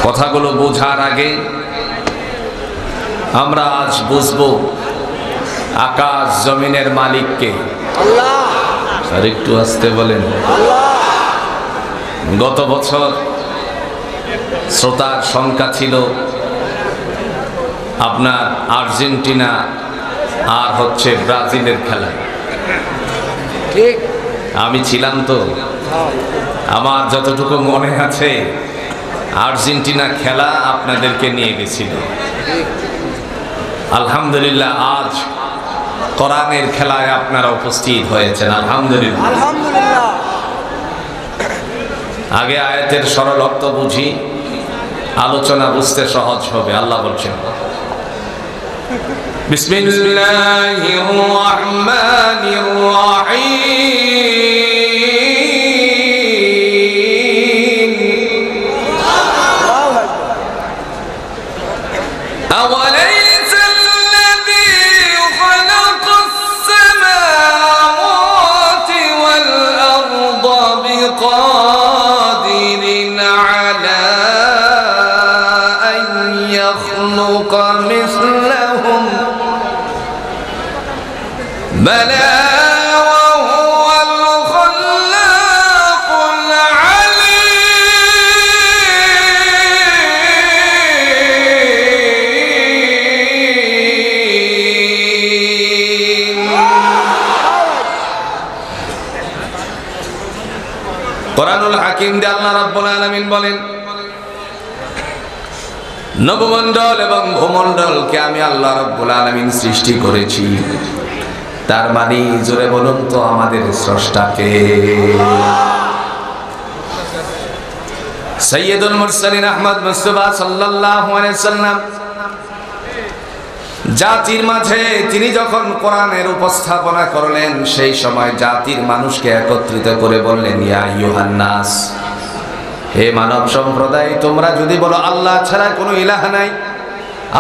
কথাগুলো বোঝার আগে আমরা আজ বুঝবো আকাশ জমিনের মালিককে। আর একটু আসতে বলেন। গত বছর শ্রোতার সংখ্যা ছিল আপনার আর্জেন্টিনা আর হচ্ছে ব্রাজিলের খেলা। ঠিক, আমি ছিলাম তো, আমার যতটুকু মনে আছে আর্জেন্টিনা খেলা আপনাদেরকে নিয়ে গেছিল। আলহামদুলিল্লাহ আজ কোরআনের খেলায় আপনারা উপস্থিত হয়েছেন। আলহামদুলিল্লাহ। আলহামদুলিল্লাহ। আগে আয়াতের সরল অর্থ বুঝি, আলোচনা বুঝতে সহজ হবে। আল্লাহ বলছেন, বিসমিল্লাহির রহমানির রহিম। আওয়ালাইসা আল্লাযী খালাকাস সামাওয়াতি ওয়াল আরদা বিকাদিরিন আলা আন ইয়াখলুকা মিসলাহুম বালা ওয়া হুয়াল খাল্লাকুল আলীম। কোরআনুল হাকিম দিয়ে আল্লাহ রাব্বুল আলামিন বলেন, নবমণ্ডল এবং ভূমণ্ডলকে আমি আল্লাহ রাব্বুল আলামিন সৃষ্টি করেছি। তার মানে জোরে বলুন তো আমাদের স্রষ্টাকে। সাইয়্যিদুল মুরসালিন আহমদ মুস্তাফা সাল্লাল্লাহু আলাইহি সাল্লাম জাতির মাঝে তিনি যখন কোরআনের উপস্থাপনা করলেন, সেই সময় জাতির মানুষকে একত্রিত করে বললেন, ইয়া আইয়ুহান নাস, হে মানব সম্প্রদায়, তোমরা যদি বলো আল্লাহ ছাড়া কোনো ইলাহ নাই,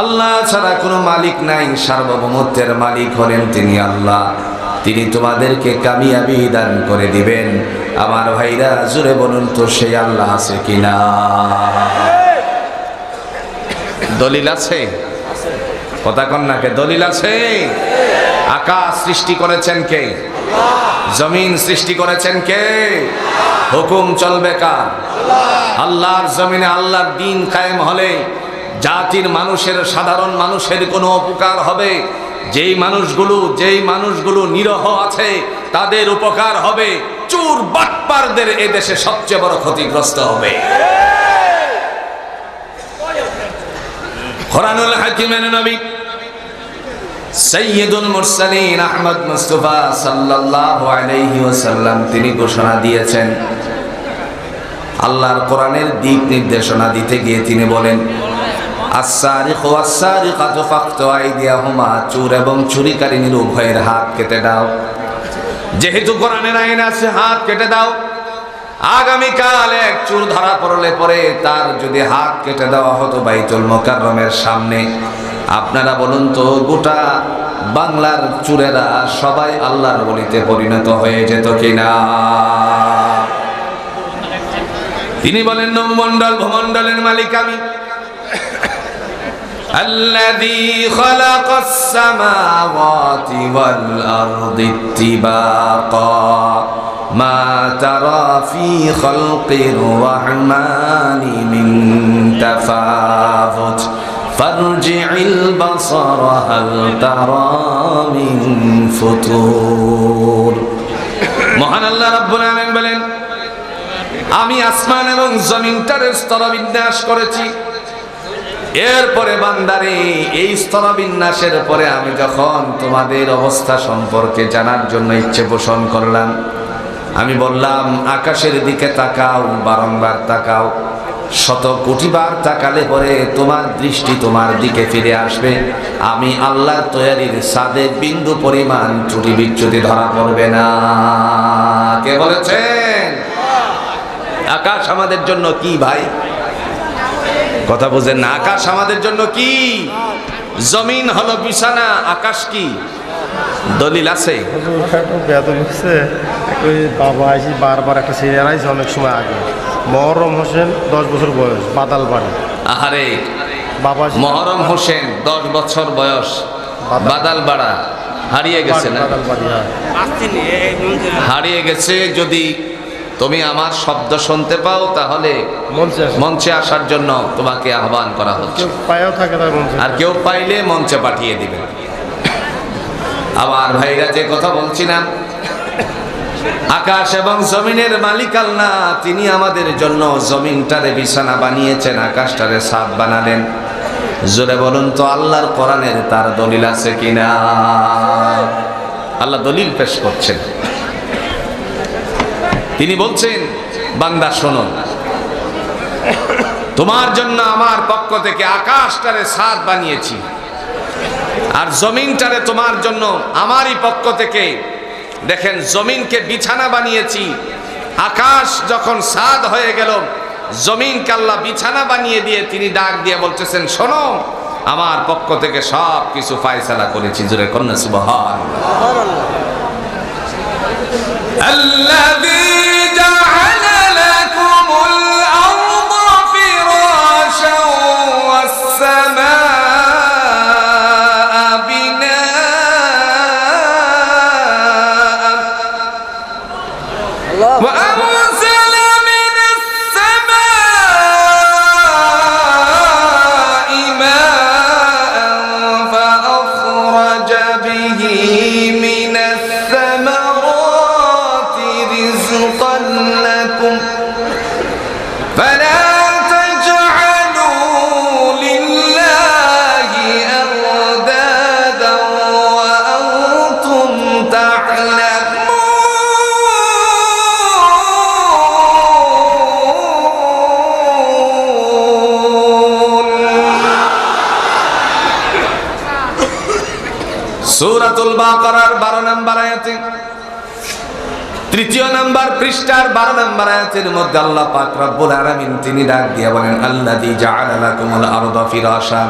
আল্লাহ ছাড়া কোনো মালিক নাই, সার্বভৌমত্বের মালিক হলেন তিনি আল্লাহ, তিনি তোমাদেরকে কামিয়াবি দান করে দিবেন। আমার ভাইরা জুড়ে বলুন তো সেই আল্লাহ আছে কিনা? দলিল আছে? কথা কন না কে? দলিল আছে? আকাশ সৃষ্টি করেছেন কে? জমিন সৃষ্টি করেছেন কে? হুকুম চলবে কার? আল্লাহর জমিনে আল্লাহর দ্বীন কায়েম হলে জাতির মানুষের, সাধারণ মানুষের কোনো উপকার হবে। যেই মানুষগুলো নিরহ আছে তাদের উপকার হবে, চোর বাটপারদের এদেশে সবচেয়ে বড় ক্ষতিগ্রস্ত হবে। কোরআনুল হাকিমের নবী সাইয়্যিদুল মুরসালিন আহমদ মুস্তাফা সাল্লাল্লাহু আলাইহি ওয়াসাল্লাম তিনি ঘোষণা দিয়েছেন, আল্লাহর কোরআনের দিক নির্দেশনা দিতে গিয়ে তিনি বলেন, আস-সারিকু ওয়াস-সারিকাতু ফাকতু আইদিয়াহুমা, চোর এবং চুরিকারিনীর উভয়ের হাত কেটে দাও। যেহেতু কোরআনের আইন আছে, হাত কেটে দাও। আগামীকাল এক চোর ধরা পড়লে পরে তার যদি হাত কেটে দেওয়া হতো বাইতুল মুকাররমের সামনে, আপনারা বলুন তো গোটা বাংলার চোরেরা সবাই আল্লাহর ওলিতে পরিণত হয়ে যেত কিনা? তিনি বলেন, নবমণ্ডল ভূমণ্ডলের মালিক আমি। الذي خلق السماوات والأرض اتباقا ما ترى في خلق الرحمن من تفاوت فارجع البصر هل ترى من فطور। মহান আল্লাহ রাব্বুল আলামিন বলেন, আমি আসমান এবং জমিনটার স্তরবিন্যাস করেছি। এরপরে বান্দারে, এই স্তরবিন্যাসের পরে আমি যখন তোমাদের অবস্থা সম্পর্কে জানার জন্য ইচ্ছে পোষণ করলাম, আমি বললাম আকাশের দিকে তাকাও, বারংবার তাকাও। 100 কোটিবার তাকালে পরে তোমার দৃষ্টি তোমার দিকে ফিরে আসবে। আমি আল্লাহর তৈরির সাদে বিন্দু পরিমাণ ত্রুটি বিচ্যুতি ধরা পড়বে না। কে বলেছেন? আকাশ আমাদের জন্য কি ভাই? কথা বুঝেন না? আকাশ আমাদের জন্য কি? জমিন হলো বিছানা, আকাশ কি? দলিল আছে? বাবা বারবার একটা সিরিয়াল আছে অনেক সময় আগে, মহরম হোসেন 10 বছর বয়স, বাদাল বাড়ি। আহারে, বাবা মহরম হোসেন 10 বছর বয়স, বাদালপাড়া। হারিয়ে গেছে না? বাদাল বাড়ি, হ্যাঁ। হারিয়ে গেছে। যদি তুমি আমার শব্দ শুনতে পাও তাহলে মঞ্চে আসে। মঞ্চে আসার জন্য তোমাকে আহ্বান করা হচ্ছে। কেউ পায়েও থাকে তার মঞ্চে। আর কেউ পাইলে মঞ্চে পাঠিয়ে দিবেন। আবার ভাইরা, যে কথা বলছিলাম, আকাশ এবং জমিনের মালিক আল্লাহ, তিনি আমাদের জন্য জমিনটারে বিছানা বানিয়েছেন, আকাশটারে ছাদ বানালেন। জোরে বলুন তো, আল্লাহর কোরআনের তার দলিল আছে কিনা? আল্লাহ দলিল পেশ করছেন। তিনি বলছেন, বান্দা শোনো, তোমার জন্য আমার পক্ষ থেকে আকাশটারে ছাদ বানিয়েছি, আর জমিনটারে তোমার জন্য আমারই পক্ষ থেকে, দেখেন, জমিনকে বিছানা বানিয়েছি। আকাশ যখন ছাদ হয়ে গেল, জমিনকে আল্লাহ বিছানা বানিয়ে দিয়ে তিনি ডাক দিয়ে বলতেছেন, শোনো, আমার পক্ষ থেকে সব কিছু ফায়সালা করেছি। জোরে কন্যা সুবহানাল্লাহ। আল্লাযী জাআলা লাকুমুল আরদা ফিরাশান ওয়াস সামাআ বিনাআন আল্লাহ ওয়া আরসালা মিনাস সামা'i মাআন ফাআখরাজা বিহি মিনাস সামারাতি রিজকান লাকুম ফালা তাজআলু লিল্লাহি আনদাদান ওয়া আনতুম সূরাতুল বাকারার 12 নম্বর আয়াতে, 3 নম্বর পৃষ্ঠার 12 নম্বর আয়াতের মধ্যে আল্লাহ পাক রব্বুল আলামিন তিনি ডাক দিয়ে বলেন, আল্লাযী জাআলা লাকুমুল আরদা ফিরাশা,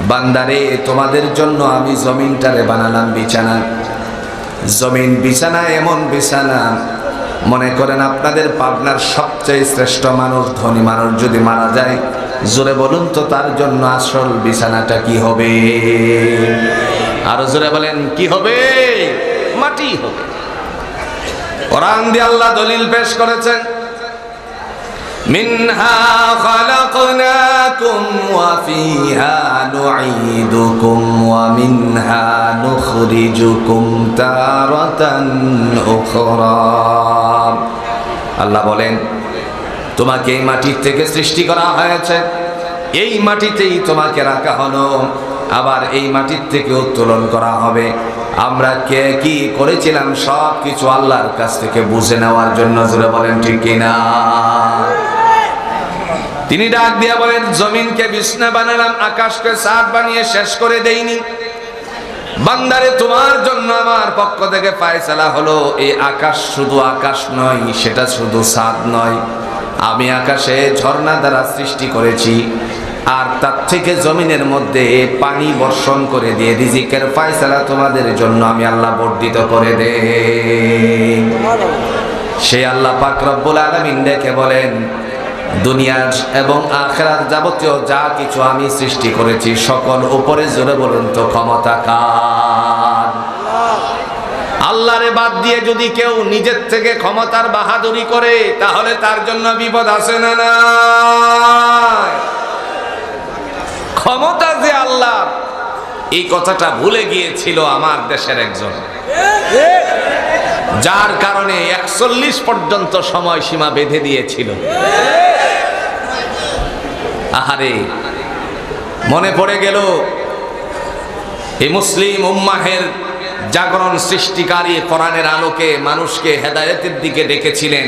বান্দারে, তোমাদের জন্য আমি জমিনটারে বানালাম বিছানা। জমিন বিছানা, এমন বিছানা, মনে করেন আপনাদের পাবনার সবচেয়ে শ্রেষ্ঠ মানুষ, ধনী মানুষ যদি মারা যায়, জোরে বলুন তো, তার জন্য আসল বিছানাটা কি হবে? আরো জোরে বলেন, কি হবে? মাটি হবে। কোরআন দিয়ে আল্লাহ দলিল পেশ করেছেন, মিনহা খালাকনাকুম ওয়া ফিহা নুঈদুকুম ওয়া মিনহা নুখরিজুকুম তারাতান উখরা। আল্লাহ বলেন, তোমাকে এই মাটির থেকে সৃষ্টি করা হয়েছে, এই মাটিতেই তোমাকে রাখা হলো, আবার এই মাটির থেকে উত্তোলন করা হবে। আমরা কে কি করেছিলাম সব কিছু আল্লাহর কাছ থেকে বুঝে নেওয়ার জন্য। জোরে বলেন ঠিক কিনা? তিনি ডাক দিয়া বলেন, জমিনকে বিছানা বানালাম, আকাশকে ছাদ বানিয়ে শেষ করে দেইনি। বান্দারে, তোমার জন্য আমার পক্ষ থেকে ফায়সালা হলো, এই আকাশ শুধু আকাশ নয়, সেটা শুধু ছাদ নয়, আমি আকাশে ঝর্ণা দ্বারা সৃষ্টি করেছি, আর তার থেকে জমিনের মধ্যে পানি বর্ষণ করে দিয়ে রিজিকের ফায়সালা তোমাদের জন্য আমি আল্লাহ বর্ধিত করে দেই। সেই আল্লাহ পাক রব্বুল আলামিন দেখে বলেন, দুনিয়ার এবং আখিরাত যাবতীয় যা কিছু আমি সৃষ্টি করেছি, সকল উপরে, জোরে বলুন তো, ক্ষমতা কার? আল্লাহরে বাদ দিয়ে যদি কেউ নিজের থেকে ক্ষমতার বাহাদুরি করে, তাহলে তার জন্য বিপদ আছে না নাই? ক্ষমতা যে আল্লাহ, এই কথাটা ভুলে গিয়েছিল আমার দেশের একজন, যার কারণে 41 পর্যন্ত সময়সীমা বেঁধে দিয়েছিল। আহারে, মনে পড়ে গেল এই মুসলিম উম্মাহের জাগরণ সৃষ্টিকারী কোরআনের আলোকে মানুষকে হেদায়েতের দিকে ডেকেছিলেন।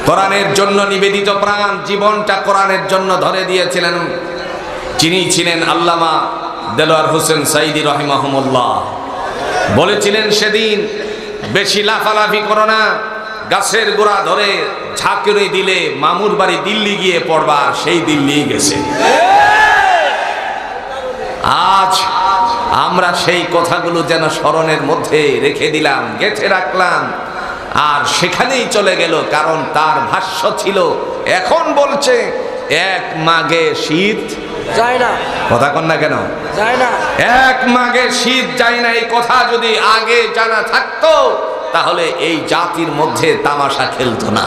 কোরআনের জন্য নিবেদিত প্রাণ, জীবনটা কোরআনের জন্য ধরে দিয়েছিলেন। যিনি ছিলেন আল্লামা দেলোয়ার হোসেন সাইদি রহিমাহুমুল্লাহ। বলেছিলেন সেদিন, বেশি লাফালাফি করো না, গাছের গোড়া ধরে ঝাঁকুনি দিলে মামুর বাড়ি দিল্লি গিয়ে পড়বা, সেই দিল্লি গেছে। আজ আমরা সেই কথাগুলো যেন স্মরণের মধ্যে রেখে দিলাম, গেঁথে রাখলাম। আর সেখানেই চলে গেল, কারণ তার ভাষ্য ছিল এখন বলছে এক মাঘে শীত যায় না, কথা কন না কেন? যায় না। এক মাঘে শীত যায় না, এই কথা যদি আগে জানা থাকতো তাহলে এই জাতির মধ্যে তামাশা খেলতো না।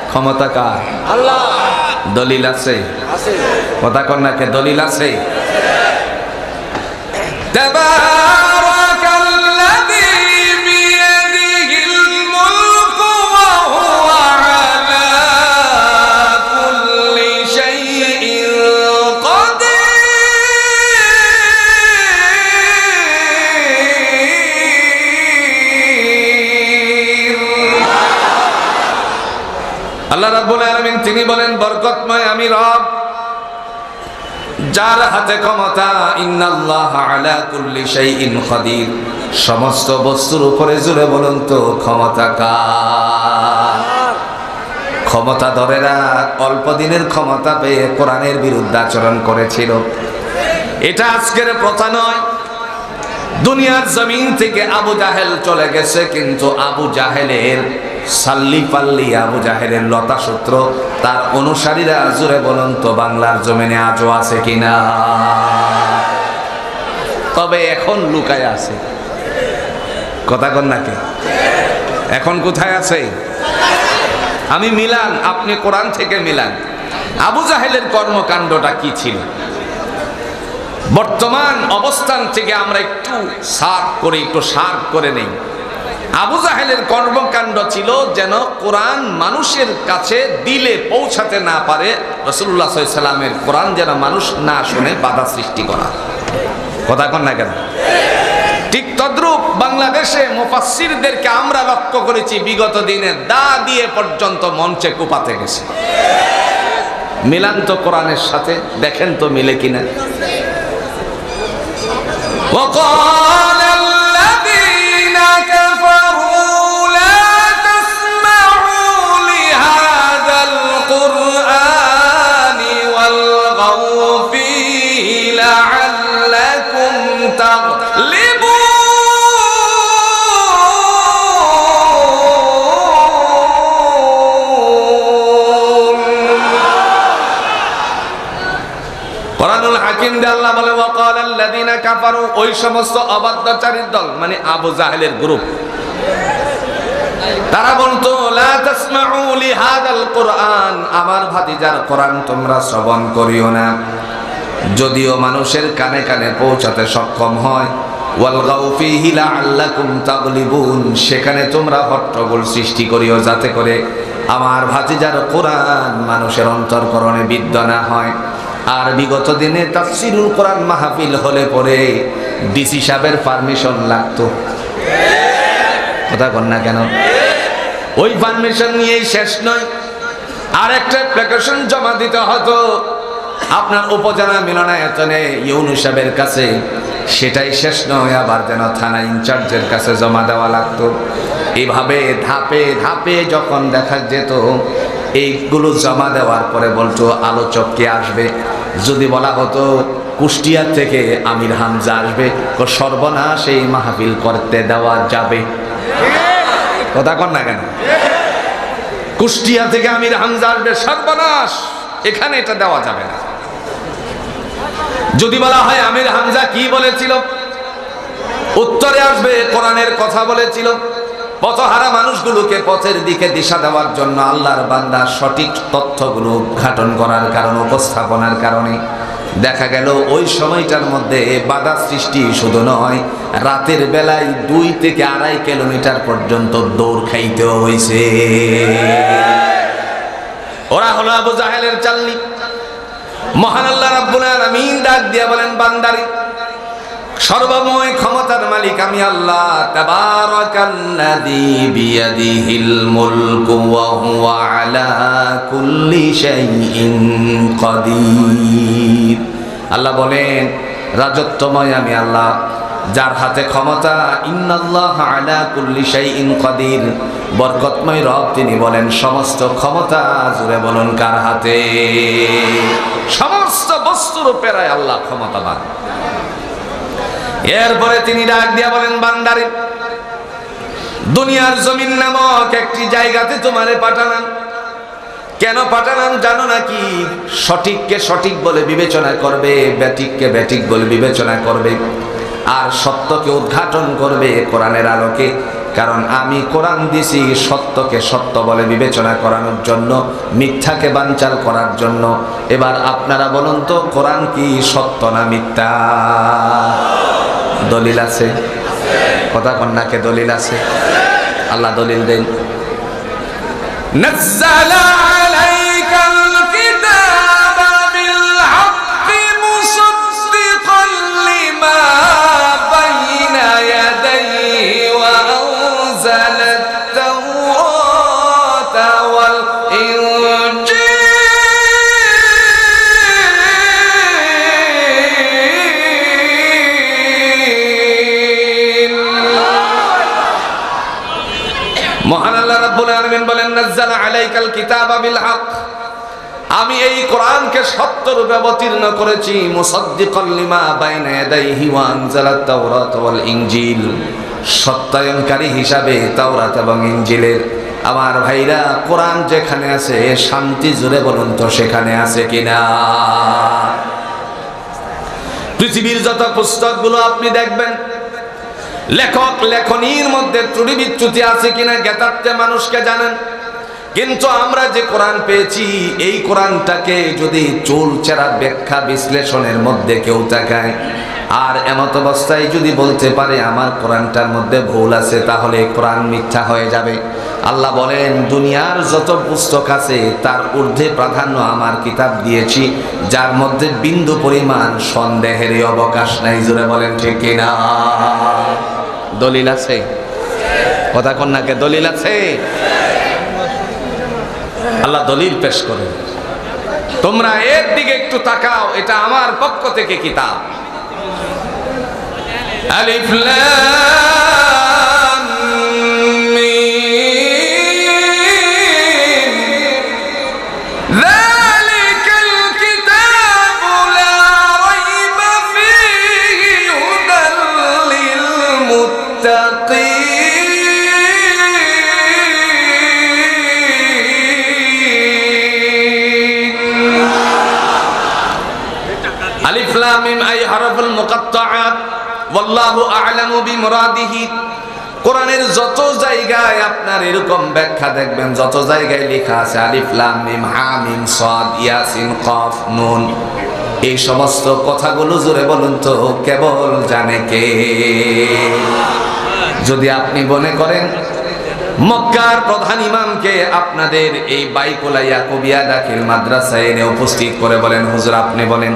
ক্ষমতা কার? আল্লাহ। দলিল আছে? আছে। কথা কন না কে? দলিল আছে? আল্লাহ রাব্বুল আলামিন তিনি বলেন বরকতময় আমি রব, যার হাতে ক্ষমতা। ইন্নাল্লাহা আলা কুল্লি শাইইন কাদির, সমস্ত বস্তুর উপরে জুড়ে বলুন তো ক্ষমতা কার? ক্ষমতাধরেরা অল্প দিনের ক্ষমতা পেয়ে কোরআনের বিরুদ্ধে আচরণ করেছিল। এটা আজকের প্রথা নয়, দুনিয়ার জমিন থেকে আবু জাহেল চলে গেছে, কিন্তু আবু জাহেলের সাল্লি পাল্লি, আবু জাহেলের লতা সূত্র, তার অনুসারীরা জুড়ে বলুন তো বাংলার জমিনে আজও আছে কিনা? তবে এখন লুকায় আছে, কথা কন নাকি? এখন কোথায় আছে? আমি মিলান, আপনি কোরআন থেকে মিলান আবু জাহেলের কর্মকাণ্ডটা কি ছিল। বর্তমান অবস্থান থেকে আমরা একটু সার্ভ করে নেই। আবু জাহেলের কর্মকাণ্ড ছিল যেন কোরআন মানুষের কাছে দিলে পৌঁছাতে না পারে, রাসূলুল্লাহ সাল্লাল্লাহু আলাইহি ওয়াসাল্লামের কোরআন যেন মানুষ না শুনে বাধা সৃষ্টি করা, কথা কন না কেন? ঠিক তদ্রূপ বাংলাদেশে মুফাসসিরদেরকে আমরা লক্ষ্য করেছি বিগত দিনে দা দিয়ে পর্যন্ত মঞ্চে কুপাতে গেছে। মিলান তো কোরআনের সাথে, দেখেন তো মিলে কিনা। وقال الذين كفروا لا تسمعوا لهذا القرآن والغوا فيه لعلكم تغلبون কোরআনুল হাকিম দিয়ে আল্লাহ বলে ওয়াকালাল্লাযিনা কাফারু, ওই সমস্ত অবাধ্যচারীর দল মানে আবু জাহেলের গ্রুপ, তারা বলতো লা তাসমাউ লিহাদাল কুরআন, আমার ভাতিজার কোরআন তোমরা শ্রবণ করিও না। যদিও মানুষের কানে কানে পৌঁছাতে সক্ষম হয়, ওয়ালগাউ ফীহি লাআল্লাকুম তাগলিবুন, সেখানে তোমরা হট্টগোল সৃষ্টি করিও যাতে করে আমার ভাতিজার কোরআন মানুষের অন্তরকরণে বিদ্ধ না হয়। আর বিগত দিনে তাফসিরুল কোরআন মাহফিল হলে পরে ডিসি সাহেবের পারমিশন লাগতো, কথা কন না কেন? ওই পারমিশন নিয়েই শেষ নয়, আর একটা অ্যাপ্লিকেশন জমা দিতে হতো আপনার উপজেলা মিলনায়তনে ইউনূস সাহেবের কাছে, সেটাই শেষ নয়, আবার যেন থানা ইনচার্জের কাছে জমা দেওয়া লাগতো। এইভাবে ধাপে ধাপে যখন দেখা যেত, এইগুলো জমা দেওয়ার পরে বলতো আলোচক কে আসবে। যদি বলা হতো কুষ্টিয়া থেকে আমির হামজা আসবে, সর্বনাশ, এই মাহফিল করতে দেওয়া যাবে, কথা কন না কেন? কুষ্টিয়া থেকে আমির হামজা আসবে, সর্বনাশ, এখানে এটা দেওয়া যাবে না। যদি বলা হয় আমির হামজা কি বলেছিল, উত্তরে আসবে কোরআনের কথা বলেছিল। পথহারা মানুষগুলোকে পথের দিকে দিশা দেওয়ার জন্য আল্লাহর বান্দা সঠিক তথ্যগুলো উদ্ঘাটন করার কারণে, উপস্থাপনার কারণে দেখা গেল ওই সময়টার মধ্যে বাধা সৃষ্টি শুধু নয়, রাতের বেলায় 2 থেকে 2.5 কিলোমিটার পর্যন্ত দৌড় খাইতেও হয়েছে। ওরা হলো আবু জাহেলের চাল্লি। মহান আল্লাহ রাব্বুল আলামিন ডাক দিয়া বলেন, বান্দারে, সর্বময় ক্ষমতার মালিক আমি আল্লাহ, তাবারাকাল্লাযী বিয়াদিহিল মুলকু ওয়া হুয়া আলা কুল্লি শাইইন কাদির। আল্লাহ বলেন রাজত্বময় আমি আল্লাহ, যার হাতে ক্ষমতা। ইন্নাল্লাহা আলা কুল্লি শাইইন কাদির, বরকতময় রব তিনি বলেন সমস্ত ক্ষমতা জুড়ে বলুন কার হাতে? সমস্ত বস্তুর উপরে আল্লাহ ক্ষমতাবান। এরপরে তিনি ডাক দিয়া বলেন, বান্দারে, দুনিয়ার জমিন নামক একটি জায়গাতে তোমারে পাঠালাম। কেন পাঠালাম জানো নাকি? সঠিককে সঠিক বলে বিবেচনা করবে, ব্যাঠিককে ব্যাঠিক বলে বিবেচনা করবে, আর সত্যকে উদ্ঘাটন করবে কোরআনের আলোকে। কারণ আমি কোরআন দিছি সত্যকে সত্য বলে বিবেচনা করানোর জন্য, মিথ্যাকে বানচাল করার জন্য। এবার আপনারা বলুন তো, কোরআন কি সত্য না মিথ্যা? দলিল আছে? কথা কন্যাকে দলিল আছে? আল্লাহ দলিল দেন। নাযালা আলাইকাল কিতাবা বিল হাক্কি মুসাদ্দিকাল লিমা বাইনা ইয়াদাইহি ওয়া আনজালাত তাওরাতা ওয়াল ইনজিল। মহান আল্লাহ রাব্বুল আলামিন বলেন, নাযালা আলাইকাল কিতাবা বিল হক, আমি এই কোরআনকে সত্যরূপে অবতীর্ণ করেছি, মুসাদ্দিকাল লিমা বাইনা ইয়াদাইহি ওয়া আনজালাত তাওরাত ওয়াল ইনজিল, সত্যায়নকারী হিসাবে তাওরাত এবং ইনজিলের। আমার ভাইরা, কোরআন যেখানে আছে শান্তি, জুড়ে বলুন তো সেখানে আছে কিনা? পৃথিবীর যত পুস্তকগুলো আপনি দেখবেন, লেখক লেখনীর মধ্যে ত্রুটি বিচ্যুতি আছে কিনা জ্ঞাতার্থে মানুষকে জানেন। কিন্তু আমরা যে কোরআন পেয়েছি, এই কোরআনটাকে যদি চুলচেরা ব্যাখ্যা বিশ্লেষণের মধ্যে কেউ তাকায়, আর এমত অবস্থায় যদি বলতে পারে আমার কোরআনটার মধ্যে ভুল আছে, তাহলে কোরআন মিথ্যা হয়ে যাবে। আল্লাহ বলেন, দুনিয়ার যত পুস্তক আছে তার ঊর্ধ্বে প্রাধান্য আমার কিতাব দিয়েছি, যার মধ্যে বিন্দু পরিমাণ সন্দেহেরই অবকাশ নাই। জোরে বলেন ঠিক কিনা? দলিল আছে? কথা কন্যাকে দলিল আছে? আল্লাহ দলিল পেশ করেন। তোমরা এর দিকে একটু তাকাও, এটা আমার পক্ষ থেকে কিতাব। আলিফ লাম মিম, যালিকাল কিতাবু লা রাইবা ফীহি হুদাল লিল মুত্তাকিন। আলিফ লাম মিম আই হারফুল মুকাত্তাআত ওয়াল্লাহু আ'লামু বিমুরাদিহি। কোরআনের যত জায়গায় আপনার এরকম ব্যাখ্যা দেখবেন, যত জায়গায় লেখা আছে আলিফ লাম মিম হা মিম সাদ ইয়াসিন কাফ নুন, এই সমস্ত কথাগুলো জোরে বলুন তো কেবল জানে কে? যদি আপনি মনে করেন মক্কার প্রধান ইমামকে আপনাদের এই বাইকুলা ইয়াকুবিয়া দাখিল মাদ্রাসায় এনে উপস্থিত করে বলেন, হুজুর আপনি বলেন,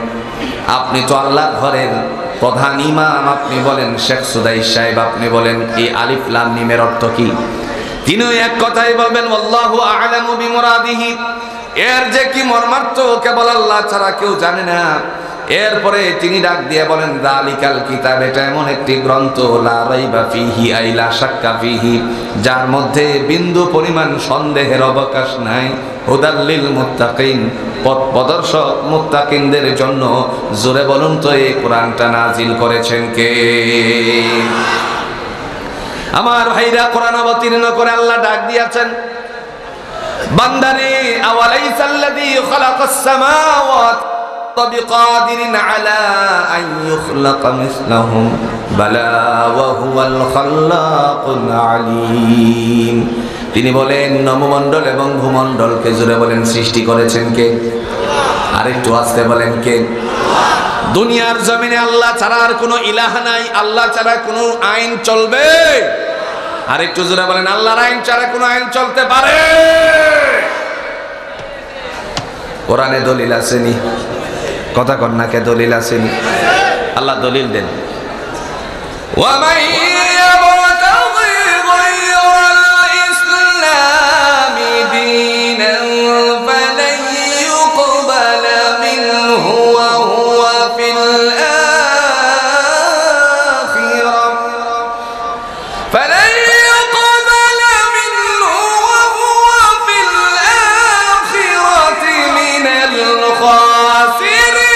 আপনি তো আল্লাহর ঘরের প্রধান ইমাম, আপনি বলেন শেখ সুদাইস সাহেব, আপনি বলেন এই আলিফ লাম মিমের অর্থ কি? তিনিও এক কথাই বলবেন, আল্লাহু আ'লামু বিমুরাদিহি, এর যে কি মর্মার্থ কেবল আল্লাহ ছাড়া কেউ জানে না। এরপরে তিনি ডাক দিয়ে বলেন, যালিকাল কিতাব, এটা এমন একটি গ্রন্থ, লা রাইবা ফীহি আই লা শাক্কা ফীহি, যার মধ্যে বিন্দু পরিমাণ সন্দেহের অবকাশ নাই, হুদাল লিল মুত্তাকিন, পথ প্রদর্শক মুত্তাকিনদের জন্য। জোরে বলুন তো এই কোরআনটা নাজিল করেছেন কে? আমার ভাইরা, কোরআন অবতীর্ণ করে আল্লাহ ডাক দিয়েছেন, বান্দারে আওয়ালাইসাল্লাযী খালাকাস সামাওয়াতি বিকাদিরিন আলা আন ইখলাকা মিসলাহুম বালা ওয়া হুয়াল খাল্লাকুল আলীম। তিনি বলেন নবমণ্ডল এবং ভূমণ্ডলকে, জুড়ে বলেন, সৃষ্টি করেছেন কে? আরেকটু আস্তে বলেন কে? দুনিয়ার জমিনে আল্লাহ ছাড়া আর কোনো ইলাহ নাই, আল্লাহ ছাড়া কোনো আইন চলবে? আরেকটু জোরে বলেন, আল্লাহর আইন ছাড়া কোনো আইন চলতে পারে? কোরআনে দলিল আসেনি? কথা কন্যাকে দলিল আসেনি? আল্লাহ দলিল দেন। ওয়া মান ইয়াবতাগি গায়রাল ইসলামি দীনান ফালান ইউকবালা মিনহু ওয়া হুয়া ফিল আখিরাহ ফালান ইউকবালা মিনহু ওয়া হুয়া ফিল আখিরাতি মিনাল খাসিরিন।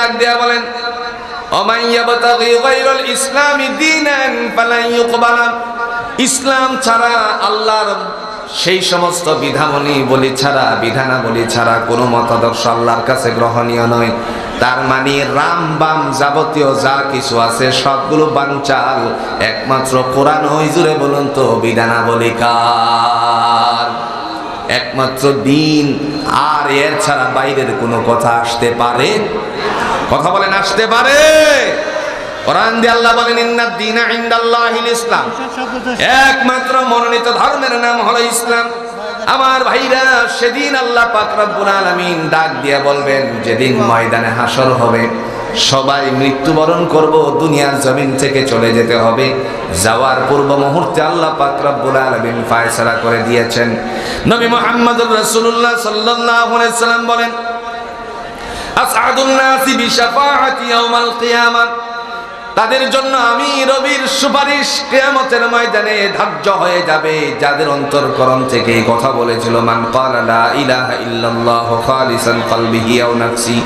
ডাক দেয়া বলেন, ওমান ইয়াবতাগি গায়রাল ইসলামি দীনান ফালান ইউকবালা। ইসলাম ছাড়া, আল্লাহর সেই সমস্ত বিধানাবলী ছাড়া কোনো মতাদর্শ আল্লাহর কাছে গ্রহণীয় নয়। তার মানে রাম বাম যাবতীয় যা কিছু আছে সবগুলো বানচাল, একমাত্র কোরআন। ওই জুড়ে বলুন তো বিধানাবলী কার? একমাত্র দিন। আর এর ছাড়া বাইরের কোনো কথা আসতে পারে? কথা বলেন, আসতে পারে? কোরআন দিয়ে আল্লাহ বলেন, ইন্নাদ দীনা ইনদাল্লাহিল ইসলাম, একমাত্র মনোনীত ধর্মের নাম হলো ইসলাম। আমার ভাইরা, সেদিন আল্লাহ পাক রব্বুল আলামিন ডাক দিয়ে বলবেন, যেদিন ময়দানে হাসর হবে, সবাই মৃত্যুবরণ করব, দুনিয়ার জমিন থেকে চলে যেতে হবে। যাওয়ার পূর্ব মুহূর্তে আল্লাহ পাক রব্বুল আলামিন ফয়সালা করে দিয়েছেন। নবী মুহাম্মদুর রাসূলুল্লাহ সাল্লাল্লাহু আলাইহি সাল্লাম বলেন, আসআদুন নাসি বিশাফাআতি ইয়াউমাল কিয়ামাহ, তাদের জন্য আমি নবীর সুপারিশ কিয়ামতের ময়দানে ধার্য হয়ে যাবে, যাদের অন্তরকরণ থেকে এই কথা বলেছিল, মান ক্বালা লা ইলাহা ইল্লাল্লাহু খালিসান কলবিহি আও নাফসি,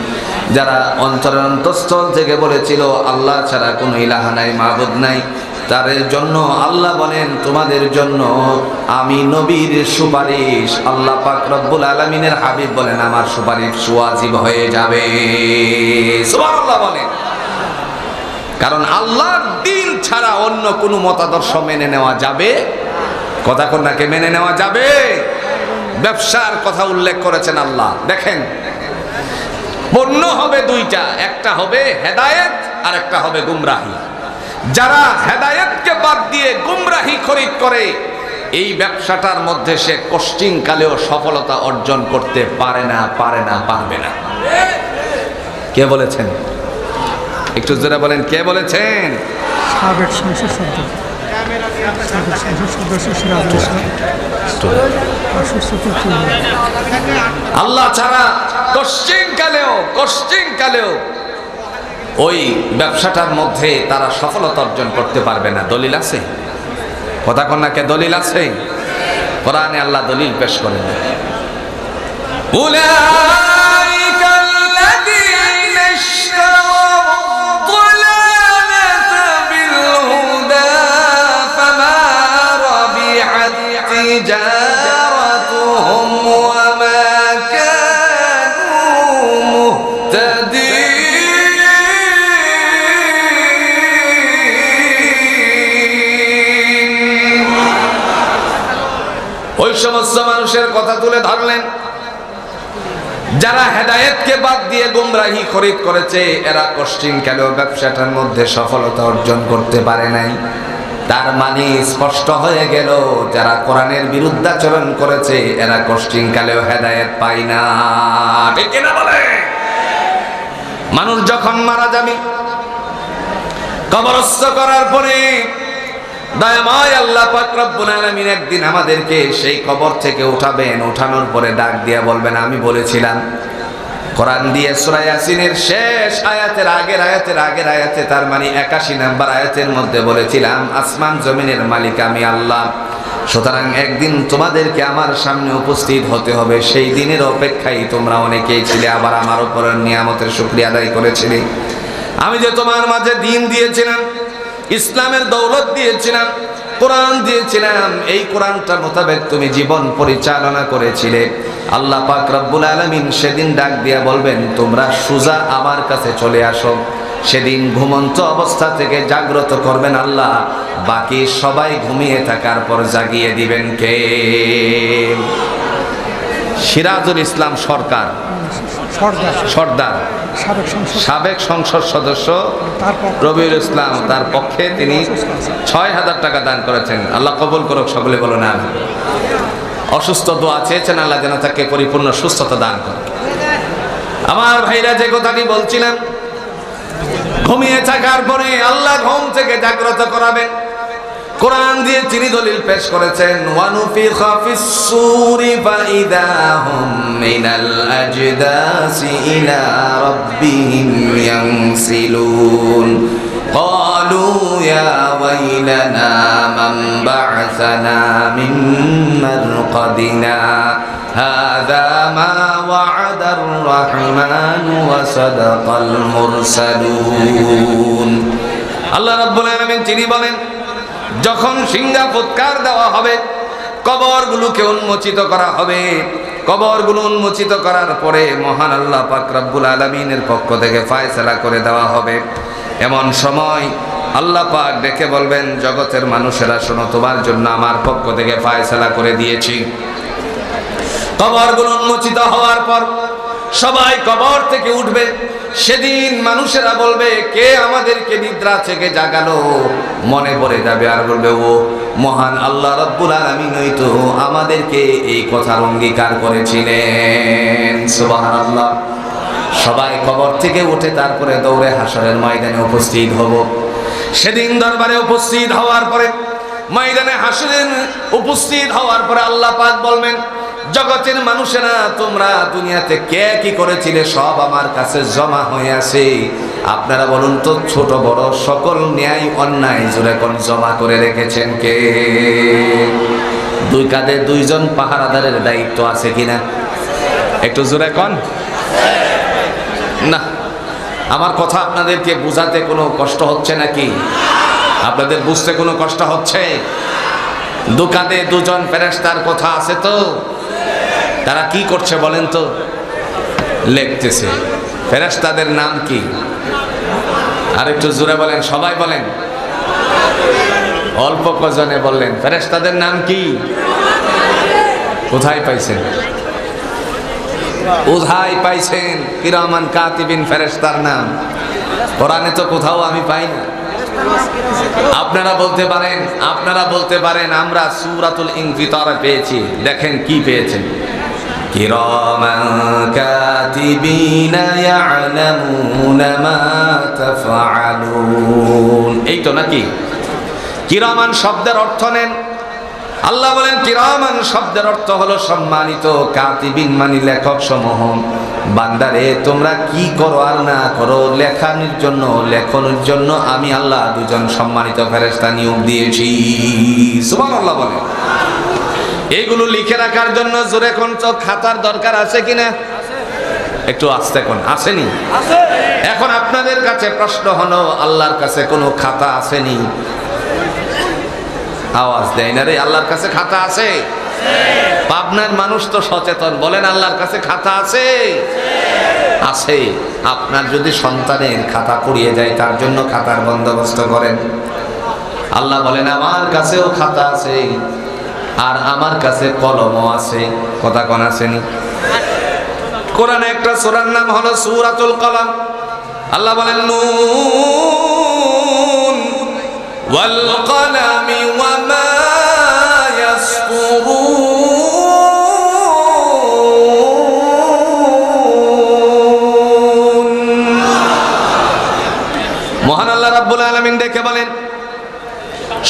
যারা অন্তরের অন্তঃস্থল থেকে বলেছিল আল্লাহ ছাড়া কোনো ইলাহা নাই, মাবুদ নাই, তাদের জন্য আল্লাহ বলেন, তোমাদের জন্য আমি নবীর সুপারিশ, আল্লাহ পাক রব্বুল আলামিনের হাবিব বলেন, আমার সুপারিশ ওয়াজিব হয়ে যাবে। সুবহানাল্লাহ বলেন। কারণ আল্লাহর দ্বীন ছাড়া অন্য কোনো মতাদর্শ মেনে নেওয়া যাবে? কথা কন্যাকে মেনে নেওয়া যাবে? ব্যবসার কথা উল্লেখ করেছেন আল্লাহ। দেখেন, পণ্য হবে দুইটা, একটা হবে হেদায়েত আর একটা হবে গুমরাহি। যারা হেদায়েতকে বাদ দিয়ে গুমরাহি খরিদ করে, এই ব্যবসাটার মধ্যে সে কষ্টিং কালেও সফলতা অর্জন করতে পারবে না। কে বলেছেন? একটু জোরে বলেন, কে বলেছেন? সাবেক সংসদ সদস্য আল্লাহ ছাড়া কষ্টিং কালেও ওই ব্যবসাটার মধ্যে তারা সফলতা অর্জন করতে পারবে না। দলিল আছে? কথা কন্যাকে দলিল আছে? কোরআনে আল্লাহ দলিল পেশ করেন। تجارتهم وما كانوا مهتدين। ওই সমস্ত মানুষের কথা তুলে ধরলেন যারা হেদায়েতকে বাদ দিয়ে গুমরাহি খরিদ করেছে, এরা কষ্টিং কালেও ব্যবসাটার মধ্যে সফলতা অর্জন করতে পারে নাই। তার মানে স্পষ্ট হয়ে গেল, যারা কোরআনের বিরুদ্ধাচরণ করেছে এরা কষ্টিং কালেও হেদায়েত পায় না। ঠিক কিনা বলে? মানুষ যখন মারা যাবে, কবরস্থ করার পরে দয়াময় আল্লাহ পাক রব্বুল আলামিন একদিন আমাদেরকে সেই কবর থেকে উঠাবেন। উঠানোর পরে ডাক দিয়ে বলবেন, আমি বলেছিলাম কোরআন দিয়ে সূরা ইয়াসিনের শেষ আয়াতের আগের আয়াতে, তার মানে 81 নম্বর আয়াতের মধ্যে বলেছিলাম, আসমান জমিনের মালিক আমি আল্লাহ, সুতরাং একদিন তোমাদেরকে আমার সামনে উপস্থিত হতে হবে। সেই দিনের অপেক্ষায় তোমরা অনেকেই ছিলে, আবার আমার উপরের নিয়ামতের শুকরিয়া আদায় করেছিলে। আমি যে তোমার মাঝে দ্বীন দিয়েছিলাম, ইসলামের দৌলত দিয়েছিলাম, কোরআন দিয়েছিলাম, এই কোরআনটা মোতাবেক তুমি জীবন পরিচালনা করেছিলে। আল্লাহ পাক রব্বুল আলামিন সেদিন ডাক দিয়া বলবেন, তোমরা সোজা আমার কাছে চলে আসো। সেদিন ঘুমন্ত অবস্থা থেকে জাগ্রত করবেন আল্লাহ, বাকি সবাই ঘুমিয়ে থাকার পর জাগিয়ে দিবেন কে? সিরাজুল ইসলাম সর্দার সাবেক সংসদ সদস্য রবিউল ইসলাম, তার পক্ষে তিনি ৬,০০০ টাকা দান করেছেন। আল্লাহ কবুল করুক, সকলে বলো না। অসুস্থ দোয়া চেয়েছেন, আল্লাহ যেন তাকে পরিপূর্ণ সুস্থতা দান করে। আমার ভাইরা, যে কথাটি বলছিলাম, ঘুমিয়ে থাকার পরে আল্লাহ ঘুম থেকে জাগ্রত করাবেন। কোরআন দিয়ে তিনি দলিল পেশ করেছেন, ওয়ানুফিখা ফিস সূরি ফাইদা হুম মিনাল আজদাসি ইলা রাব্বিহিম ইয়ানসিলুন ক্বালু ইয়া ওয়াইলানা মান বা'আসানা মিন মারকাদিনা হাযা মা ওয়া'দার রাহমান ওয়া সাদাকাল মুরসালুন। আল্লাহ রাব্বুল আলামিন তিনি বলেন, যখন সিংহা ফুৎকার দেওয়া হবে, কবরগুলোকে উন্মোচিত করা হবে, কবরগুলো উন্মোচিত করার পরে মহান আল্লাহ পাক রব্বুল আলামিনের পক্ষ থেকে ফয়সালা করে দেওয়া হবে। এমন সময় আল্লাহ পাক ডেকে বলবেন, জগতের মানুষেরা শোনো, তোমার জন্য আমার পক্ষ থেকে ফয়সালা করে দিয়েছি। কবরগুলো উন্মোচিত হওয়ার পর সবাই কবর থেকে উঠবে। সেদিন মানুষেরা বলবে, কে আমাদেরকে নিদ্রা থেকে জাগালো? মনে পড়ে যাবে আর বলবে, ও মহান আল্লাহ রাব্বুল আলামিনই তো আমাদেরকে এই কথার অঙ্গীকার করেছিলেন। সুবহানাল্লাহ। সবাই কবর থেকে উঠে তারপরে দৌড়ে হাসরের ময়দানে উপস্থিত হব। সেদিন দরবারে উপস্থিত হওয়ার পরে, ময়দানে হাসরের উপস্থিত হওয়ার পরে আল্লাহ পাক বলবেন, জগতের মানুষেরা তোমরা দুনিয়াতে কে কি করেছিলে সব আমার কাছে জমা হয়ে আছে। আপনারা বলুন তো, ছোট বড় সকল ন্যায় অন্যায় জুড়ে কোন জমা করে রেখেছেন কে? দুই কাঁধে দুইজন পাহারাদারের দায়িত্ব আছে কিনা? একটু জোরে কোন না। আমার কথা আপনাদেরকে বুঝাতে কোনো কষ্ট হচ্ছে নাকি? আপনাদের বুঝতে কোনো কষ্ট হচ্ছে? দু কাঁধে দুজন ফেরেশতার কথা আছে তো? তারা কি করছে বলেন তো? লিখতেছে। ফেরেশতাদের নাম কি? আরেকটু জোরে বলেন, সবাই বলেন। অল্প কজনে বললেন। ফেরেশতাদের নাম কি? কোথায় পাইছেন? কোথায় পাইছেন? কিরামান কাতিবিন ফেরেশতার নাম কোরআনে তো কোথাও আমি পাই না। আপনারা বলতে পারেন আমরা সূরাতুল ইনফিতারে পেয়েছি। দেখেন কি পেয়েছেন, কিরামান কাতিবিনা ইয়ালামুনা মা তাফআলুন। এই তো নাকি? কিরামান শব্দের অর্থ নেন। আল্লাহ বলেন কিরামান শব্দের অর্থ হলো সম্মানিত, কাতিবিন মানে লেখক সমূহ। বান্দারে তোমরা কি করো আর না করো, লেখনের জন্য আমি আল্লাহ দুজন সম্মানিত ফেরেশতা নিয়োগ দিয়েছি। সুবহানাল্লাহ বলে। এইগুলো লিখে রাখার জন্য জোরে কোন খাতার দরকার আছে কিনা? একটু আস্তে কোন আসেনি? এখন আপনাদের কাছে প্রশ্ন হলো, আল্লাহর কাছে কোনো খাতা আসেনি? আওয়াজ দেয় না রে। আল্লাহর কাছে খাতা আছে? পাবনার মানুষ তো সচেতন, বলেন আল্লাহর কাছে খাতা আছে? আছে। আপনার যদি সন্তানের খাতা পুড়িয়ে যায়, তার জন্য খাতার বন্দোবস্ত করেন। আল্লাহ বলেন আমার কাছেও খাতা আছে, আর আমার কাছে কলমও আছে। কথা কোন আসেনি? কোরআনে একটা সূরার নাম হলো সূরাতুল কলম। আল্লাহ বলেন নুন ওয়াল কলামি ওয়া মা ইয়াসফুরুন। মহান আল্লাহ রাব্বুল আলামিন দেখে বলেন,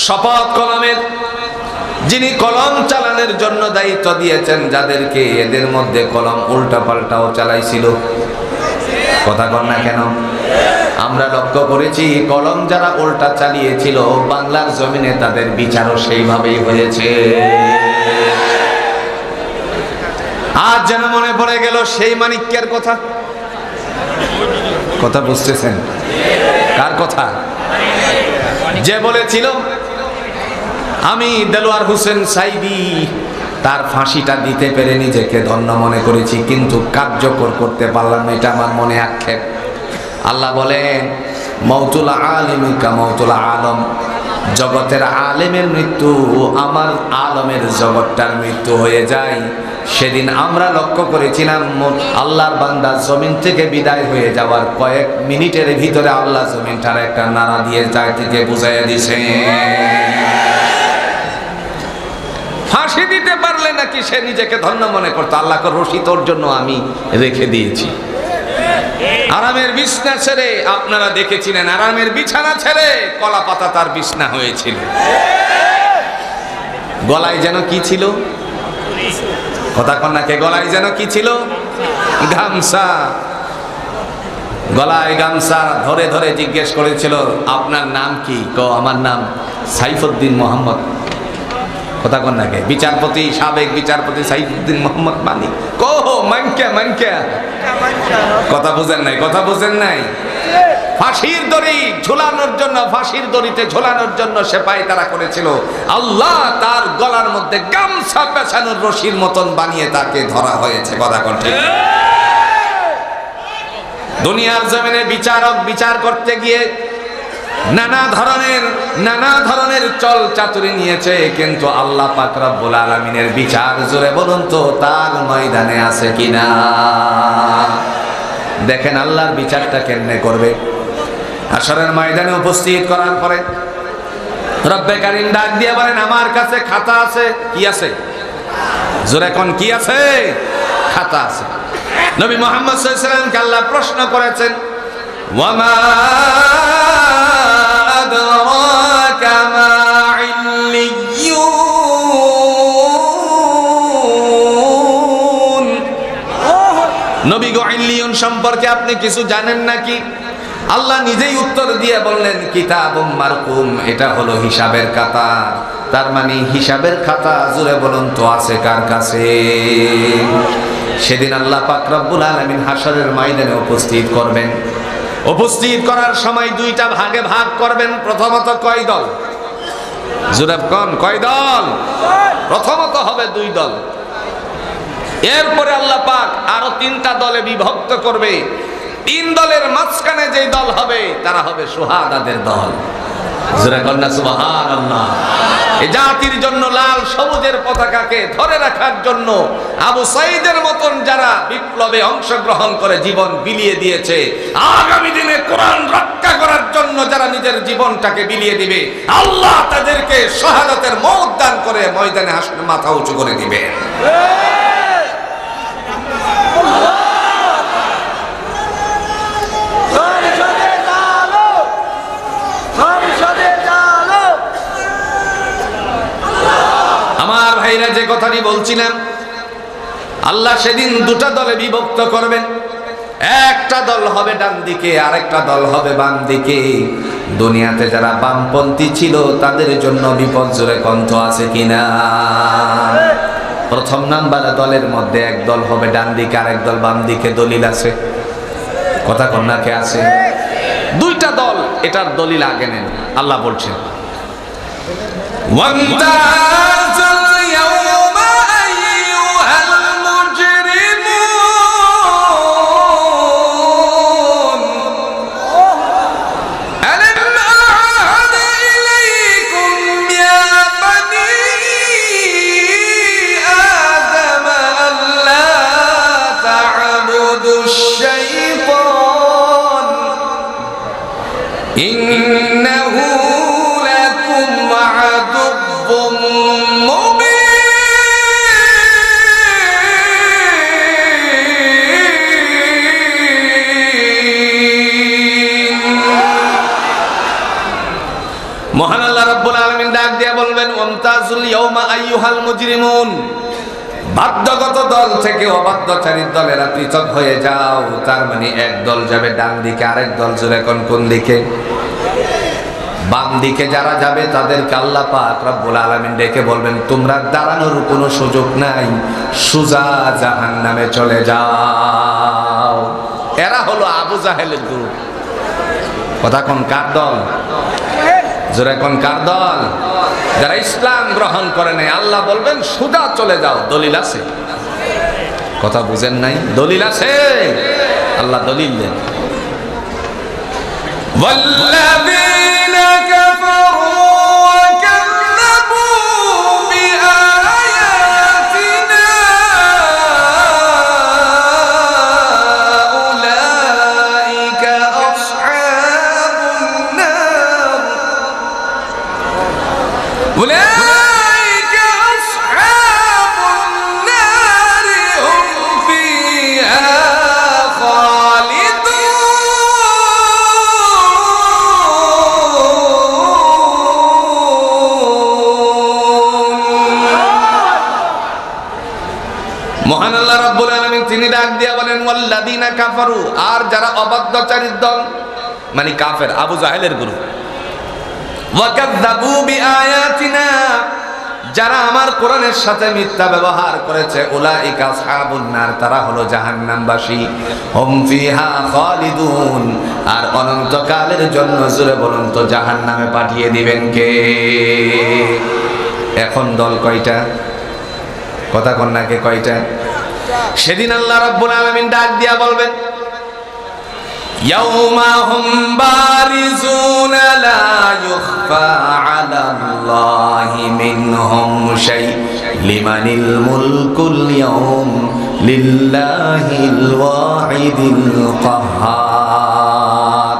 শপথ কলমের। যিনি কলম চালানোর জন্য দায়িত্ব দিয়েছেন যাদেরকে, এদের মধ্যে কলম উল্টা পাল্টাও চালাইছিল। কথা কর না কেন? আমরা লক্ষ্য করেছি কলম যারা উল্টা চালিয়েছিল, বাংলার জমিনে তাদের বিচারও সেইভাবেই হয়েছে। আজ যেন মনে পড়ে গেল সেই মানিক্যের কথা। কথা বুঝতেছেন? কার কথা? যে বলেছিল আমি দেলোয়ার হোসেন সাইদি তার ফাঁসিটা দিতে পেরে নিজেকে ধন্য মনে করেছি, কিন্তু কার্যকর করতে পারলাম না, এটা আমার মনে আক্ষেপ। আল্লাহ বলেন মৌতুল আলিমি কা মৌতুল আলম, জগতের আলেমের মৃত্যু আমার আলমের জগৎটার মৃত্যু হয়ে যায়। সেদিন আমরা লক্ষ্য করেছিলাম আল্লাহর বান্দা জমিন থেকে বিদায় হয়ে যাওয়ার কয়েক মিনিটের ভিতরে আল্লাহ জমিনটার একটা নাড়া দিয়ে চারদিকে বুঝাইয়া দিছে। ফাঁসি দিতে পারলে নাকি সে নিজেকে ধন্য মনে করতো। আল্লাহকে রশি তোর জন্য আমি রেখে দিয়েছি। আরামের বিছনা ছেড়ে, আপনারা দেখেছিলেন আরামের বিছানা ছেড়ে কলা পাতা তার বিছনা হয়েছিল। গলায় যেন কি ছিল? কথা কন্যাকে গলায় যেন কি ছিল? গামছা। গলায় গামছা ধরে ধরে জিজ্ঞেস করেছিল আপনার নাম কি? আমার নাম সাইফুদ্দিন মোহাম্মদ। কথা কন নাকি? বিচারপতি, সাবেক বিচারপতি সাইফুদ্দিন মোহাম্মদ মানিক কো মানকে কথা বুঝেন নাই, কথা বুঝেন নাই। ফাঁসির দড়ি ঝুলানোর জন্য, ফাঁসির দড়িতে ঝুলানোর জন্য সেপাই তারা করেছিল। আল্লাহ তার গলার মধ্যে গামছা পেছানোর রশির মতন বানিয়ে তাকে ধরা হয়েছে। কথা কোন ঠিক? দুনিয়ার জমিনে বিচারক বিচার করতে গিয়ে নানা ধরনের চল চাতুরি নিয়েছে, কিন্তু আল্লাহ পাক রব্বুল আলামিনের বিচার জোরে বলুন তো তার ময়দানে আছে কিনা? দেখেন আল্লাহর বিচারটা কেমনে করবে। হাশরের ময়দানে উপস্থিত করার পরে রব্বে কারীম ডাক দিয়ে বলেন, আমার কাছে খাতা আছে। কি আছে? জোরে কোন কি আছে? খাতা আছে। নবী মুহাম্মদ সাল্লাল্লাহু আলাইহি ওয়াসাল্লামকে আল্লাহ প্রশ্ন করেছেন, ওয়ামা আদরাকা মা ইল্লিয়ুন। নবী গো, ইল্লিয়ুন সম্পর্কে আপনি কিছু জানেন নাকি? আল্লাহ নিজেই উত্তর দিয়ে বললেন, কিতাবুম মারকুম, এটা হলো হিসাবের খাতা। তার মানে হিসাবের খাতা জুড়ে বলুন তো আছে কার কাছে? সেদিন আল্লাহ পাক রব্বুল আলামিন হাশরের ময়দানে উপস্থিত করবেন। উপস্থিত করার সময় দুইটা ভাগে ভাগ করবেন। প্রথমত কয় দল? জুড়ে কোন কয় দল? প্রথমত হবে দুই দল। এরপরে আল্লাহ পাক আরো তিনটা দলে বিভক্ত করবে। তিন দলের মাঝখানে যে দল হবে তারা হবে শুহাদাদের দল। জোরে কন্যা সুবহানাল্লাহ। এই জাতির জন্য লাল সবুজের পতাকাকে ধরে রাখার জন্য আবু সাইদের মতন যারা বিপ্লবে অংশগ্রহণ করে জীবন বিলিয়ে দিয়েছে, আগামী দিনে কোরআন রক্ষা করার জন্য যারা নিজের জীবনটাকে বিলিয়ে দিবে, আল্লাহ তাদেরকে শাহাদাতের মওত দান করে ময়দানে হাসরে মাথা উঁচু করে দিবে। আমার ভাইরা, যে কথাটি বলছিলাম, আল্লাহ সেদিন দুটা দলে বিভক্ত করবেন। একটা দল হবে ডান দিকে, আরেকটা দল হবে বাম দিকে। দুনিয়াতে যারা বামপন্থী ছিল তাদের জন্য বিপদ জোরে কণ্ঠ আছে কিনা? প্রথম নাম্বার দলের মধ্যে এক দল হবে ডান দিকে, আরেক দল বাম দিকে। দলিল আছে? কথা কন্যাকে আছে? দুইটা দল, এটার দলিল আগে নেন। আল্লাহ বলছেন, ওয়ামতাজুল ইয়াওমা আইয়ুহাল মুজরিমুন আলাম আ'হাদ ইলাইকুম ইয়া বানি আদম আল্লা তা'বুদুশ শাইতান ইন্নাহু মহান আল্লাহ রাব্বুল আলামিন ডাক দিয়ে বলবেন, ওয়ামতাজুল ইয়াওমা আইয়ুহাল মুজরিমুন, বাধ্যগত দল থেকে অবাধ্যচারীর দলেরা পৃথক হয়ে যাও। তার মানে এক দল যাবে ডান দিকে, আরেক দল জোরে কোন দিকে? বাম দিকে যারা যাবে তাদেরকে আল্লাহ পাক রব্বুল আলামিন ডেকে বলবেন, তোমরা দাঁড়ানোর কোনো সুযোগ নাই, সোজা জাহান্নামে চলে যাও। এরা হলো আবু জাহেলের গ্রুপ। কথা কোন কার দল? জোরে কোন কার দল? যারা ইসলাম গ্রহণ করে নাই। আল্লাহ বলবেন সোজা চলে যাও। দলিল আছে? কথা বুঝেন নাই? দলিল আছে? আল্লাহ দলিল দেন। والذين كفروا وكذبوا بآياتنا أولئك أصحاب النار أولئك أصحاب النار هم فيها মহান আল্লাহ রাব্বুল আলামিন তিনি ডাক দিয়া বলেন, ওয়াল্লাযিনা কাফারু, আর যারা অবাধ্যচারীর দল মানে কাফের, আবু জাহেলের গ্রুপ, ওয়াকাযযাবু বিআয়াতিনা, যারা আমার কোরআনের সাথে মিথ্যা ব্যবহার করেছে উলাইকা আসহাবুন নার, তারা হলো জাহান্নামবাসী। হুম ফিহা খালিদুন, আর অনন্তকালের জন্য জোরে বলুন তো জাহান্নামে পাঠিয়ে দিবেন কে? এখন দল কয়টা? কথা কন্যাকে কয়টা? সেদিন আল্লাহ রাব্বুল আলামিন ডাক দিয়া বলবেন, ইয়াউমা হুম বারিজুনা লা ইউখফা আলাল্লাহি মিনহুম শাই লিমানিল মুলকুল ইয়াউম লিল্লাহিল ওয়াহিদিল কাহ্হার।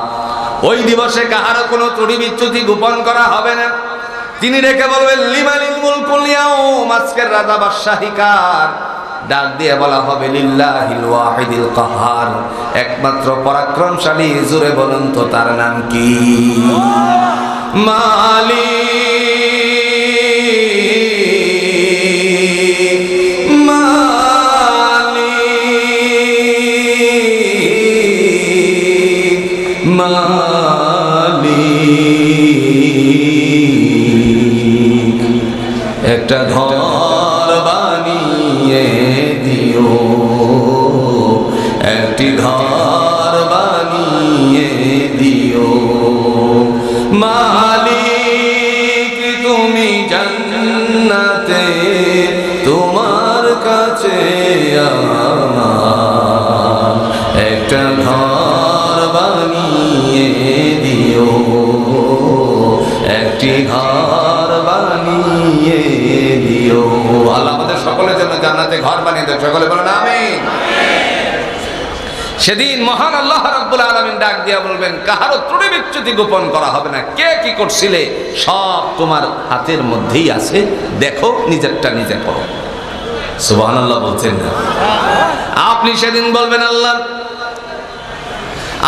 ওই দিবসে কাহারও কোনো ত্রুটি বিচ্যুতি গোপন করা হবে না। তিনি রেখে বলবেন লিমানিল মুলকুল ইয়াউম, আজকের রাজা বাদশাহী কার? ডাক দিয়ে বলা হবে লিল্লাহিল ওয়াহিদিল কাহ্হার, একমাত্র পরাক্রমশালী। জোরে বলুন তো তার নাম কি? মালিক, মালিক, মালিক। একটা ঘর বানিয়ে দিও, একটি ঘর বানিয়ে দিও। মালিক তুমি জান্নাতে, তোমার কাছে আমার একটা ঘর বানিয়ে দিও, একটি ঘর বানিয়ে দিও। আল্লাহ আমাদের সকলের জন্য জান্নাতে ঘর বানিয়ে দেয়। সকলে বলেন আমিন। সেদিন মহান আল্লাহ রাব্বুল আলামিন ডাক দিয়া বলবেন, কাহারও ত্রুটি বিচ্যুতি গোপন করা হবে না। কে কি করছিলে সব তোমার হাতের মধ্যেই আছে, দেখো, নিজেরটা নিজে করো। সুবহানাল্লাহ বলছেন না? আপনি সেদিন বলবেন, আল্লাহ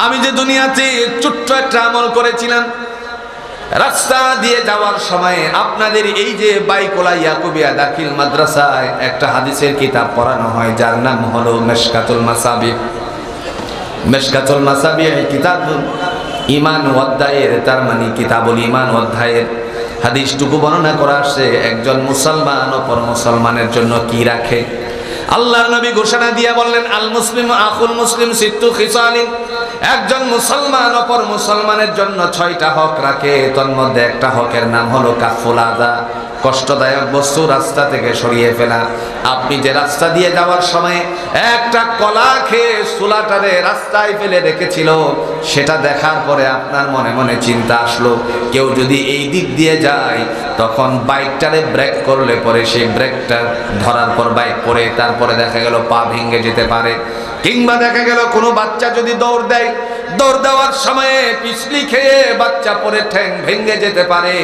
আমি যে দুনিয়াতে ছোট্ট একটা আমল করেছিলাম, রাস্তা দিয়ে যাওয়ার সময় আপনাদের এই যে বাইকুলা ইয়াকুবিয়া দাখিল মাদ্রাসায় একটা হাদিসের কিতাব পড়ানো হয়, যার নাম হলো মিশকাতুল মাসাবিহ। মিশকাতুল মাসাবিহ কিতাব ঈমান অধ্যায়ের, তার মানে কিতাবুল ঈমান অধ্যায়ের হাদিসটুকু বর্ণনা করা আসছে একজন মুসলমান অপর মুসলমানের জন্য কি রাখে। আল্লাহর নবী ঘোষণা দিয়ে বললেন, আল মুসলিম আখুল মুসলিম সিত্তু খিসালিন, একজন মুসলমান অপর মুসলমানের জন্য 6টা হক রাখে। তন্মধ্যে একটা হকের নাম হলো কাফুল আযা, কষ্টদায়ক বস্তু রাস্তা থেকে সরিয়ে ফেলা। আপনি যে রাস্তা দিয়ে যাওয়ার সময় একটা কলা খেয়ে চুলাটারে রাস্তায় ফেলে রেখেছিল, সেটা দেখার পরে আপনার মনে মনে চিন্তা আসলো, কেউ যদি এই দিক দিয়ে যায়, তখন বাইকটারে ব্রেক করলে পরে সেই ব্রেকটা ধরার পর বাইক পড়ে তারপরে দেখা গেল পা ভেঙে যেতে পারে। কিংবা দেখা গেল কোনো বাচ্চা যদি দৌড় দেয়, দৌড় দেওয়ার সময়ে পিছলি খেয়ে বাচ্চা পরে ঠ্যাং ভেঙে যেতে পারে।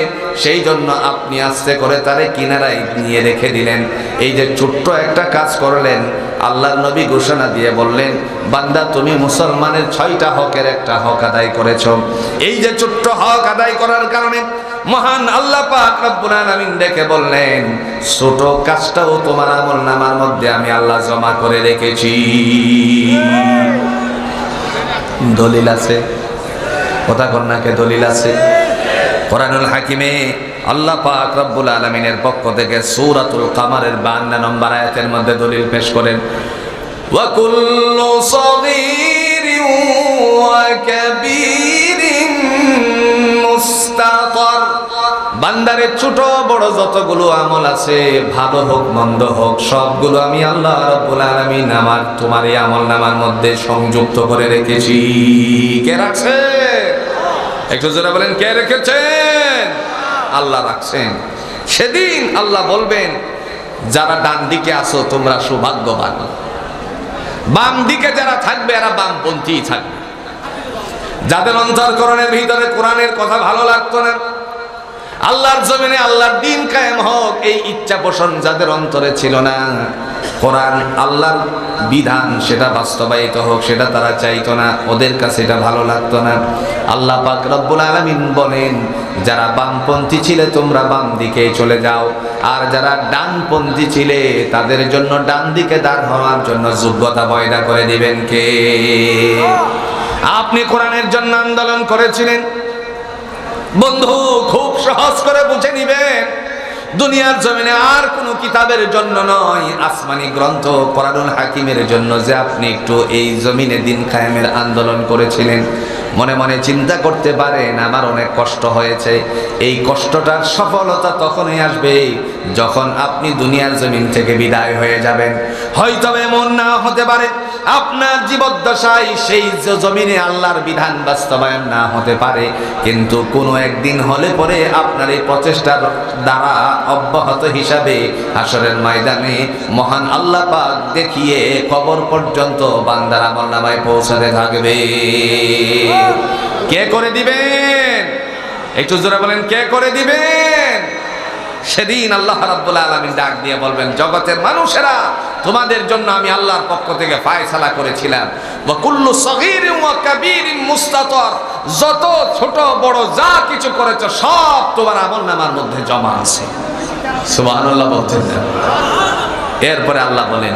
সেই জন্য আপনি আস্তে করে তারে কিনারায় নিয়ে রেখে দিলেন। এই যে ছোট্ট একটা কাজ করলেন, আল্লাহর নবী ঘোষণা দিয়ে বললেন, বান্দা তুমি মুসলমানের 6টা হকের একটা হক আদায় করেছো। এই যে ছোট্ট হক আদায় করার কারণে মহান আল্লাহ পাক রব্বুল আলামিন দেখে বললেন, ছোট কাজটাও তোমার আমলনামার মধ্যে আমি আল্লাহ জমা করে রেখেছি। দলিল আছে, কথা কন্যাকে দলিল আছে। কোরআনুল হাকিমে আল্লাহ পাক রব্বুল আলামিনের পক্ষ থেকে সূরাতুল কামারের 52 নম্বর আয়াতের মধ্যে দলিল পেশ করেন, ওয়া কুল্লু সাগীরিন ওয়া কাবীরিন মুস্তাতার, বান্দারে ছোট বড় যতগুলো আমল আছে, ভালো হোক মন্দ হোক, সবগুলো আমি আল্লাহ রাব্বুল আলামিন আমার তোমার এই আমলনামার মধ্যে সংযুক্ত করে রেখেছি। কে রাখছে? একটু জোরে বলেন, কে রেখেছেন? আল্লাহ রাখছেন। সেদিন আল্লাহ বলবেন, যারা ডান দিকে আছো তোমরা সৌভাগ্যবান, বাম দিকে যারা থাকবে এরা বামপন্থী থাকবে। যাদের অন্তরকরণের ভিতরে কোরআনের কথা ভালো লাগতো না, আল্লাহর জমিনে আল্লাহর দ্বীন কায়েম হোক এই ইচ্ছা পোষণ যাদের অন্তরে ছিল না, কোরআন আল্লাহর বিধান সেটা বাস্তবায়িত হোক সেটা তারা চাইতো না, ওদের কাছে এটা ভালো লাগতো না। আল্লাহ পাক রব্বুল আলামিন বলেন, যারা বামপন্থী ছিলে তোমরা বাম দিকে চলে যাও, আর যারা ডানপন্থী ছিলে তাদের জন্য ডান দিকে দাঁড় হওয়ার জন্য যোগ্যতা পয়দা করে দিবেন কে? আপনি কোরআনের জন্য আন্দোলন করেছিলেন বন্ধু, খুব সহজ করে বুঝে নিবেন, দুনিয়ার জমিনে আর কোনো কিতাবের জন্য নয়, আসমানি গ্রন্থ কোরআনুল হাকিমের জন্য যে আপনি একটু এই জমিনে দিন কায়েমের আন্দোলন করেছিলেন। মনে মনে চিন্তা করতে পারেন আমার অনেক কষ্ট হয়েছে। এই কষ্টটার সফলতা তখনই আসবে যখন আপনি দুনিয়ার জমিন থেকে বিদায় হয়ে যাবেন। হয়তো এমন না হতে পারে আপনার জীবদ্দশায় সেই জমিনে আল্লাহর বিধান বাস্তবায়ন না হতে পারে, কিন্তু কোনো একদিন হলে পরে আপনার এই প্রচেষ্টার দ্বারা অব্যাহত হিসাবে হাশরের ময়দানে মহান আল্লাহ পাক দেখিয়ে কবর পর্যন্ত বান্দার আমলনামায় পৌঁছাতে থাকবে। কে করে দিবেন? একটু জোরে বলেন, কে করে দিবেন? সেদিন আল্লাহ রাব্বুল আলামিন ডাক দিয়ে বলবেন, জগতের মানুষেরা তোমাদের জন্য আমি আল্লাহর পক্ষ থেকে ফায়সালা করেছিলাম, ওয়া কুল্লু সগীরিন ওয়া কাবীরিন মুস্তাতর, যত ছোট বড় যা কিছু করেছো সব তোমার আমলনামার মধ্যে জমা আছে। সুবহানাল্লাহ বলতেন। এরপরে আল্লাহ বলেন,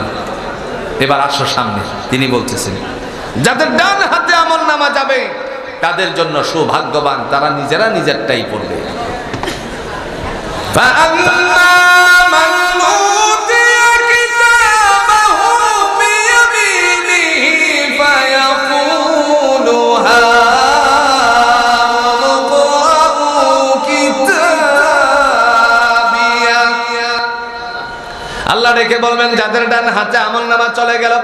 এবার আসো সামনে। তিনি বলতেছেন, যাদের ডান হাতে আমলনামা যাবে তাদের জন্য সৌভাগ্যবান, তারা নিজেরা নিজেরটাই পড়বে। فأما من أوتي كتابه بيمينه فيقول هاؤم اقرءوا كتابيه। আল্লাহ ডেকে বলবেন, যাদের ডান হাতে আমলনামা চলে গেল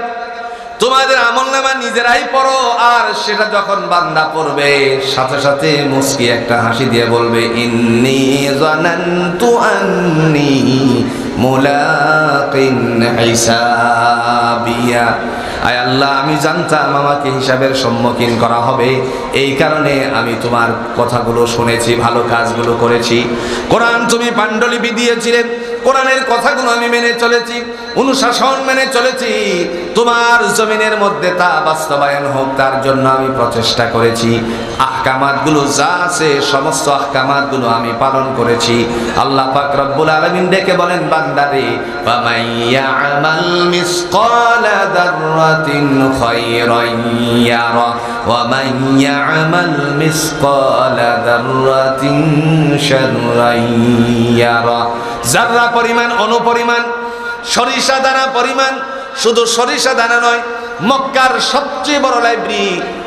তোমাদের আমলনামা নিজেরাই পড়ো। আর সেটা যখন বান্দা পড়বে সাথে সাথে মুস্কি একটা হাসি দিয়ে বলবে, ইন্নী যানানতু আন্নী মুলাকিন হিসাবিয়া। আয় আল্লাহ, আমি জানতাম আমাকে হিসাবের সম্মুখীন করা হবে, এই কারণে আমি তোমার কথাগুলো শুনেছি, ভালো কাজগুলো করেছি। কোরআন তুমি পাণ্ডুলিপি দিয়েছিলেন, কোরআনের কথাগুলো আমি মেনে চলেছি, অনুশাসন মেনে চলেছি। তোমার জমিনের মধ্যে তা বাস্তবায়ন হোক তার জন্য আমি প্রচেষ্টা করেছি। আহকামাতগুলো যা আছে সমস্ত আহকামাতগুলো আমি পালন করেছি। আল্লাহ পাক রব্বুল আলামিন ডেকে বলেন, বান্দারে ফামান ইয়ামাল মিসকালা যাররাতিন খায়রান ইয়ারা ওয়া মান ইয়ামাল মিসকালা যাররাতিন শাররান ইয়ারা। যাররা পরিমাণ, অনুপরিমাণ, সরিষা দানা পরিমাণ, শুধু সরিষা দানা নয়, মক্কার সবচেয়ে বড় লাইব্রেরি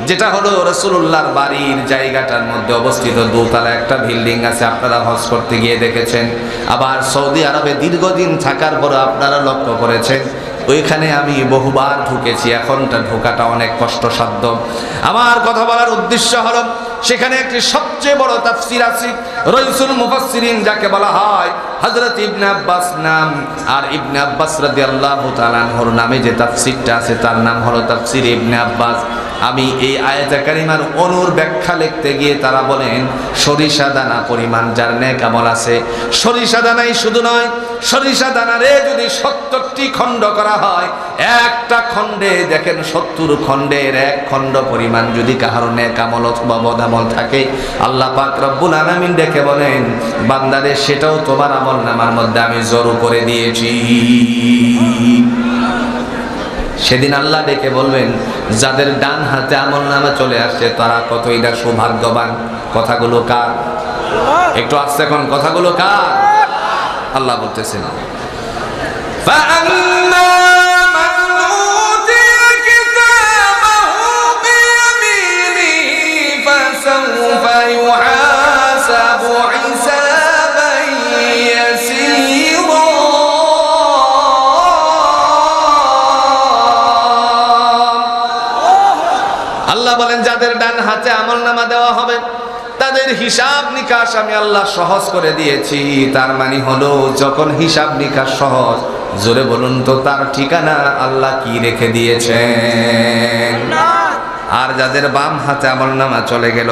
যেটা হলো রাসূলুল্লাহর বাড়ির জায়গাটার মধ্যে অবস্থিত, দোতলা একটা বিল্ডিং আছে, আপনারা হজ করতে গিয়ে দেখেছেন। আবার সৌদি আরবে দীর্ঘদিন থাকার পর আপনারা লক্ষ্য করেছেন ওইখানে আমি বহুবার ঢুকেছি, এখনটা ঢোকাটা অনেক কষ্টসাধ্য। আমার কথা বলার উদ্দেশ্য হলো সেখানে একটি সবচেয়ে বড় তাফসীর আছে, রাইসুল মুফাসসিরিন যাকে বলা হয়, হযরত ইবনে আব্বাস নাম। আর ইবনে আব্বাস রাদিয়াল্লাহু তাআলা আনহুর নামে যে তাফসীরটা আছে তার নাম হলো তাফসীর ইবনে আব্বাস। আমি এই আয়াতে কারিমার অনুর ব্যাখ্যা লিখতে গিয়ে তারা বলেন, সরিষা দানা পরিমাণ যার নেক আমল আছে, সরিষা দানাই শুধু নয়, সরিষা দানারে যদি 70টি খণ্ড করা হয়, একটা খণ্ডে দেখেন 70 খণ্ডের এক খণ্ড পরিমাণ যদি কাহার নেক আমল অথবা বদামল থাকে, আল্লাহ পাক রব্বুল আলামিন ডেকে বলেন, বান্দারে সেটাও তোমার আমলনামার মধ্যে আমি জড়ো করে দিয়েছি। সেদিন আল্লাহ ডেকে বলবেন, যাদের ডান হাতে আমলনামা চলে আসছে তারা কতই না সৌভাগ্যবান। কথাগুলো কার? একটু আসছে এখন, কথাগুলো কার? আল্লাহ বলতেছেন, فأما من أوتي كتابه بيمينه فسوف يحاسب حسابا يسيرا। আল্লাহ বলেন, যাদের ডান হাতে আমলনামা দেওয়া হবে তাদের হিসাব নিকাশ আমি আল্লাহ সহজ করে দিয়েছি। তার মানে হলো যখন হিসাব নিকাশ সহজ, জোরে বলুন তো তার ঠিকানা আল্লাহ কি রেখে দিয়েছেন। আর যাদের বাম হাতে আমলনামা চলে গেল,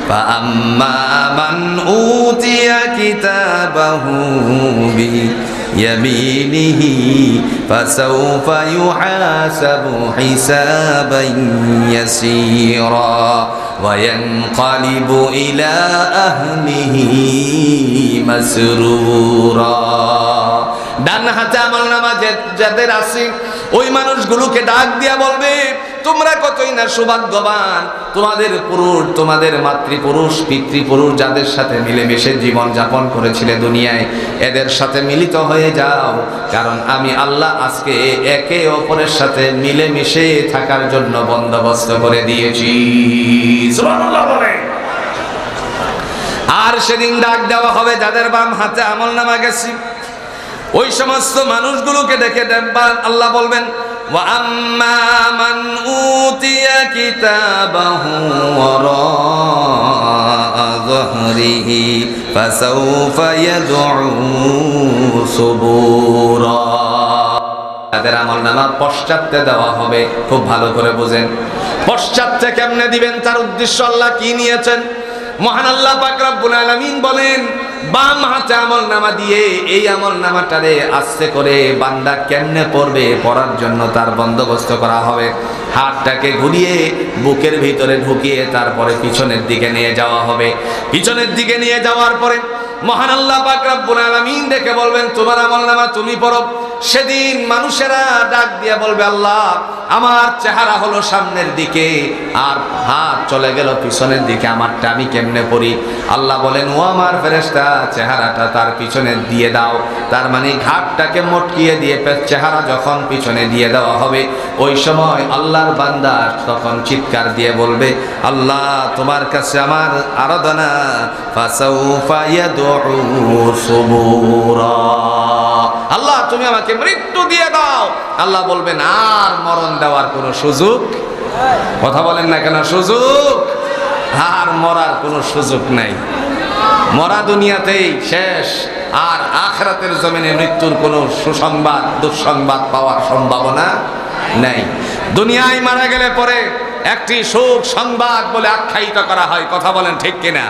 ফাআম্মা মান উতিয়া কিতাবাহু বিয়ামিনিহি ফাসাউফা ইউহাসাবু হিসাবান ইয়াসীরা ওয়া ইয়ানকালিবু ইলা আহলিহি মাসরুরা। ডান হাতে আমলনামা যাদের আছে ওই মানুষগুলোকে ডাক দিয়া বলবে, তোমরা কতই না সৌভাগ্যবান, তোমাদের পুরুষ, তোমাদের মাতৃপুরুষ, পিতৃপুরুষ যাদের সাথে মিলেমিশে জীবন যাপন করেছিলে দুনিয়ায়, এদের সাথে মিলিত হয়ে যাও, কারণ আমি আল্লাহ আজকে একে অপরের সাথে মিলেমিশে থাকার জন্য বন্দোবস্ত করে দিয়েছি। সুবহানাল্লাহ বলে। আর সেদিন ডাক দেওয়া হবে যাদের বাম হাতে আমলনামা গেছে, ওই সমস্ত মানুষগুলোকে দেখে দেখবেন আল্লাহ বলবেন, ওয়া আম্মা মান উতিয়া কিতাবাহু ওয়ারাআ যহরিহি ফাসাউফা ইয়াদউ সুবুরা। তাদের আমলনামা পশ্চাতে দেওয়া হবে। খুব ভালো করে বুঝেন, পশ্চাতে কেমনে দিবেন, তার উদ্দেশ্য আল্লাহ কি নিয়েছেন। মহান আল্লাহ পাক রব্বুল আলামিন বলেন, বাম হাতে আমলনামা দিয়ে এই আমলনামাটারে আস্তে করে বান্দা কেমনে পড়বে, পড়ার জন্য তার বন্দোবস্ত করা হবে। হাতটাকে ঘুরিয়ে বুকের ভিতরে ঢুকিয়ে তারপরে পিছনের দিকে নিয়ে যাওয়া হবে। পিছনের দিকে নিয়ে যাওয়ার পরে মহান আল্লাহ পাক রব্বুল আলামিন দেখে বলবেন, তোমার আমলনামা তুমি পড়ো। সেদিন মানুষেরা ডাক দিয়ে বলবে, আল্লাহ আমার চেহারা হলো সামনের দিকে আর হাত চলে গেল পিছনের দিকে, আমারটা আমি কেমনে পড়ি? আল্লাহ বলেন, ও আমার ফেরেশতা, চেহারাটা তার পিছনে দিয়ে দাও। তার মানে ঘাটটাকে মটকিয়ে দিয়ে চেহারা যখন পিছনে দিয়ে দেওয়া হবে, ওই সময় আল্লাহর বান্দা তখন চিৎকার দিয়ে বলবে, আল্লাহ তোমার কাছে আমার আরাধনা, ফাসাউফা ইয়াদউ সুবুরা। আল্লাহ তুমি আমাকে মৃত্যু দিয়ে দাও। আল্লাহ বলবেন, আর মরণ দেওয়ার কোনো সুযোগ, কথা বলেন না কেন, সুযোগ আর মরার কোনো সুযোগ নাই। মরা দুনিয়াতেই শেষ, আর আখিরাতের জমিনে মৃত্যুর কোনো সুসংবাদ দুঃসংবাদ পাওয়ার সম্ভাবনা নাই। দুনিয়ায় মারা গেলে পরে একটি সুখ সংবাদ বলে আখ্যায়িত করা হয়, কথা বলেন ঠিক কিনা,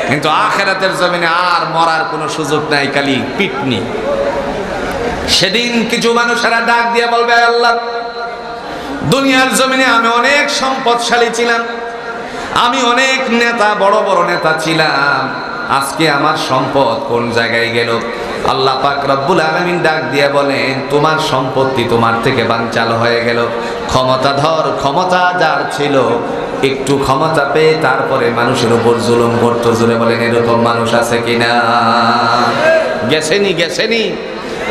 কিন্তু আখিরাতের জমিনে আর মরার কোনো সুযোগ নাই, খালি পিটনি। সেদিন কিছু মানুষেরা ডাক দিয়ে বলবে, আল্লাহ দুনিয়ার জমিনে আমি অনেক সম্পদশালী ছিলাম, আমি অনেক নেতা, বড় বড় নেতা ছিলাম, আজকে আমার সম্পদ কোন জায়গায় গেল? আল্লাহ পাক রব্বুল আলামিন ডাক দিয়ে বলেন, তোমার সম্পত্তি তোমার থেকে বানচাল হয়ে গেল। ক্ষমতাধর, ক্ষমতা যার ছিল, একটু ক্ষমতা পেয়ে তারপরে মানুষের উপর জুলুম করতো। জোরে বলেন, এরকম মানুষ আছে কিনা? গেছেনি, গেছেনি,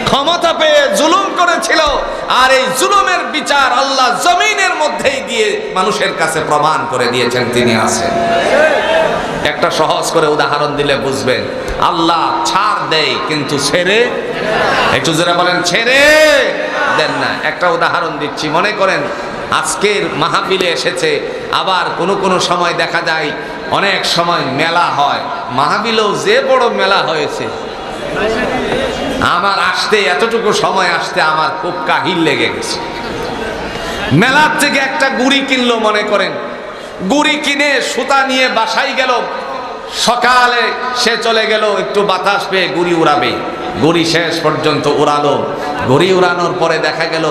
ক্ষমতা পেয়ে জুলুম করেছিল, আর এই জুলুমের বিচার আল্লাহ জমিনের মধ্যেই দিয়ে মানুষের কাছে প্রমাণ করে দিয়েছেন তিনি আছেন। একটা সহজ করে উদাহরণ দিলে বুঝবেন, আল্লাহ ছাড় দেয় কিন্তু ছেড়ে, একটু জোরে বলেন, ছেড়ে দেন না। একটা উদাহরণ দিচ্ছি, মনে করেন আজকের মাহফিলে এসেছে, আবার কোনো সময় দেখা যায় অনেক সময় মেলা হয়, মাহফিলেও যে বড় মেলা হয়েছে, আমার আসতে এতটুকু সময় আসতে আমার খুব কাহিল লেগে গেছে। মেলার থেকে একটা গুড়ি কিনলো, মনে করেন গুড়ি কিনে সুতা নিয়ে বাসায় গেল, সকালে সে চলে গেল একটু বাতাস পেয়ে গুড়ি উড়াবে, গুড়ি শেষ পর্যন্ত উড়ালো। গুড়ি উড়ানোর পরে দেখা গেল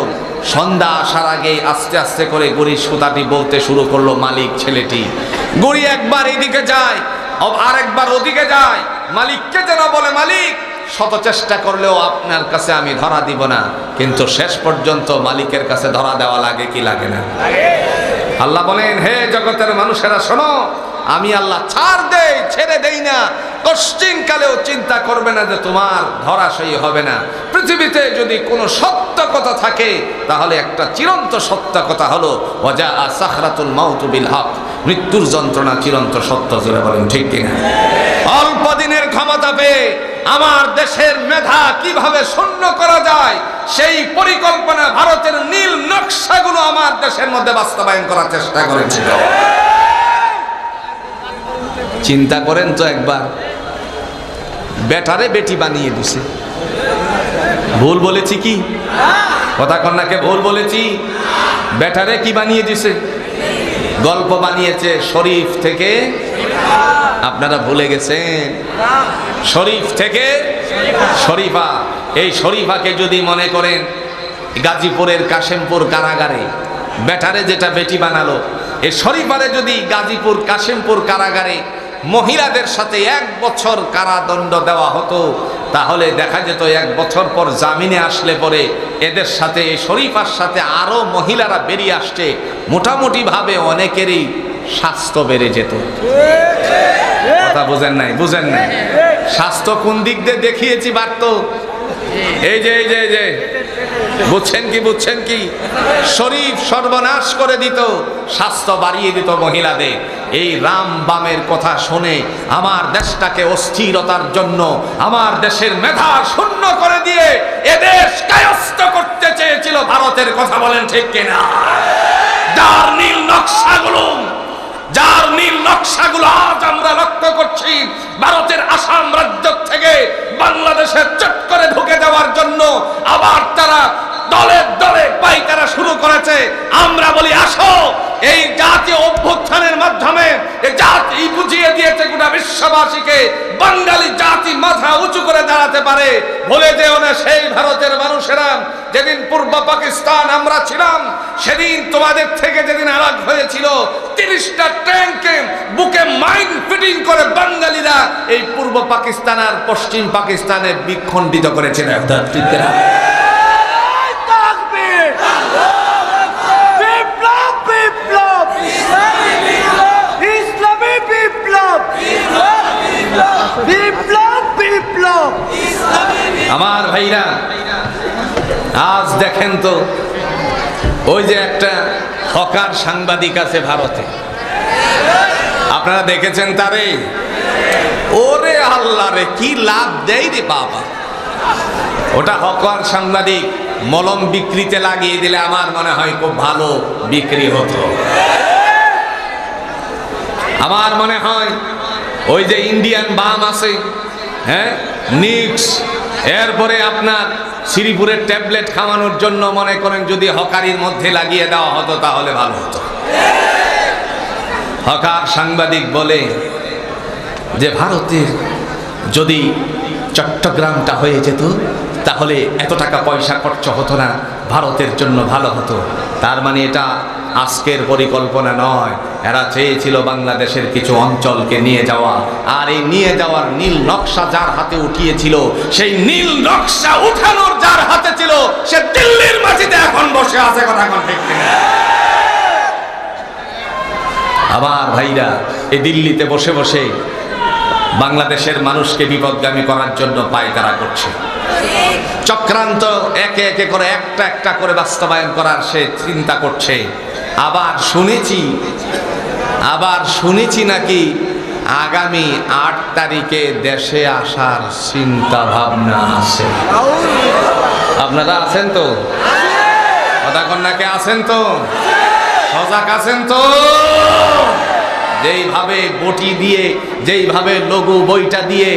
সন্ধ্যা আসার আগে আস্তে আস্তে করে গুড়ির সুতাটি বলতে শুরু করলো মালিক ছেলেটি। গুড়ি একবার এদিকে যায়, আরেকবার ওদিকে যায়, মালিককে যেন বলে, মালিক শত চেষ্টা করলেও আপনার কাছে আমি ধরা দিব না, কিন্তু শেষ পর্যন্ত মালিকের কাছে ধরা দেওয়া লাগে কি লাগে না? আল্লাহ বলেন, হে জগতের মানুষেরা শোনো, আমি আল্লাহ ছাড় দেই, ছেড়ে দেই না, কষ্টিন কালেও চিন্তা করবে না যে তোমার ধরাশয়ী হবে না। পৃথিবীতে যদি কোনো সত্য কথা থাকে তাহলে একটা চিরন্ত সত্য কথা হলো, ওয়াজা সাখরাতুল মাউত বিল হক, মৃত্যুর যন্ত্রণা চিরন্ত সত্য। জোরে বলেন ঠিক কিনা? অল্প দিনের ক্ষমতা পেয়ে আমার দেশের মেধা কিভাবে শূন্য করা যায় সেই পরিকল্পনা ভারতের নীল নকশাগুলো আমার দেশের মধ্যে বাস্তবায়ন করার চেষ্টা করেছিল। চিন্তা করেন তো একবার, বেটারে বেটি বানিয়ে দিছে। ভুল বলেছি কি? কথা কন্যাকে ভুল বলেছি? বেটারে কি বানিয়ে দিছে? গল্প বানিয়েছে শরীফ থেকে, আপনারা ভুলে গেছেন, শরীফ থেকে শরীফা। এই শরীফাকে যদি মনে করেন গাজীপুরের কাশেমপুর কারাগারে বেটারে যেটা বেটি বানালো, এই শরীফারে যদি গাজীপুর কাশেমপুর কারাগারে মহিলাদের সাথে 1 বছর কারাদণ্ড দেওয়া হতো, তাহলে দেখা যেত 1 বছর পর জামিনে আসলে পরে এদের সাথে, এই শরীফার সাথে আরো মহিলারা বেরিয়ে আসছে, মোটামুটি ভাবে অনেকেরই স্বাস্থ্য বেড়ে যেত। কথা বুঝেন নাই? বুঝেন নাই? স্বাস্থ্য কোন দিক দিয়ে দেখিয়েছি বাড়তো? এই যে এই যে এই যে বুঝছেন কি? বুঝছেন কি? শরীফ সর্বনাশ করে দিত, স্বাস্থ্য বাড়িয়ে দিত মহিলাদের। এই রাম বামের কথা শুনে আমার দেশটাকে অস্থিরতার জন্য, আমার দেশের মেধা শূন্য করে দিয়ে এদেশ কায়স্থ করতে চেয়েছিল ভারতের। কথা বলেন ঠিক কিনা? যার নীল নকশাগুলো আজ আমরা লক্ষ্য করছি, ভারতের আসাম রাজ্য থেকে বাংলাদেশে চট করে ঢুকে যাওয়ার জন্য আবার তারা দলে দলে পাইকারা শুরু করেছে। আমরা বলি আসো, এই জাতীয় অভ্যুত্থানের মাধ্যমে এই জাতি বুঝিয়ে দিয়েছে গোটা বিশ্ববাসীকে, বাঙালি জাতি মাথা উঁচু করে দাঁড়াতে পারে। ভুলে যেও না সেই ভারতের মানুষেরা, যেদিন পূর্ব পাকিস্তান আমরা ছিলাম, সেদিন তোমাদের থেকে যেদিন আলাদা হয়েছিল, 30টা ট্যাঙ্কে বুকে মাইন ফিটিং করে বাঙালিরা এই পূর্ব পাকিস্তান আর পশ্চিম পাকিস্তানে বিখণ্ডিত করেছিল। আমার ভাইরা, আজ দেখেন তো, ওই যে একটা হকার সাংবাদিক আছে ভারতে, আপনারা দেখেছেন তারে? ওরে আল্লাহ রে, কি লাভ দেয় রে বাবা! ওটা হকার সাংবাদিক, মলম বিক্রিতে লাগিয়ে দিলে আমার মনে হয় খুব ভালো বিক্রি হতো। আমার মনে হয় ওই যে ইন্ডিয়ান বাম আছে, হ্যাঁ, নিক্স, এরপরে আপনার শ্রীপুরের ট্যাবলেট খাওয়ানোর জন্য মনে করেন যদি হকারির মধ্যে লাগিয়ে দেওয়া হতো তাহলে ভালো হতো। হকার সাংবাদিক বলে যে ভারতের যদি চট্টগ্রামটা হয়ে যেত তাহলে এত টাকা পয়সা খরচ হতো না, ভারতের জন্য ভালো হতো। তার মানে এটা আজকের পরিকল্পনা নয়, এরা চেয়েছিল বাংলাদেশের কিছু অঞ্চলকে নিয়ে যাওয়া। আর এই নিয়ে যাওয়ার নীল নকশা যার হাতে উঠিয়েছিল, সেই নীল নকশা উঠানোর যার হাতে ছিল, সে দিল্লির মাটিতে এখন বসে আছে। কথা কোন ঠিক কিনা? আবার ভাইরা, এই দিল্লিতে বসে বসে বাংলাদেশের মানুষকে বিপদগামী করার জন্য পায়তারা করছে। চক্রান্ত একে একে করে একটা একটা করে বাস্তবায়ন করার সে চিন্তা করছে। আবার শুনেছি নাকি আগামী 8 তারিখে দেশে আসার চিন্তা ভাবনা আছে। আপনারা আছেন তো? কথা কন্যাকে আছেন তো? সজাগ আছেন তো? যেইভাবে বটি দিয়ে, যেইভাবে লঘু বইটা দিয়ে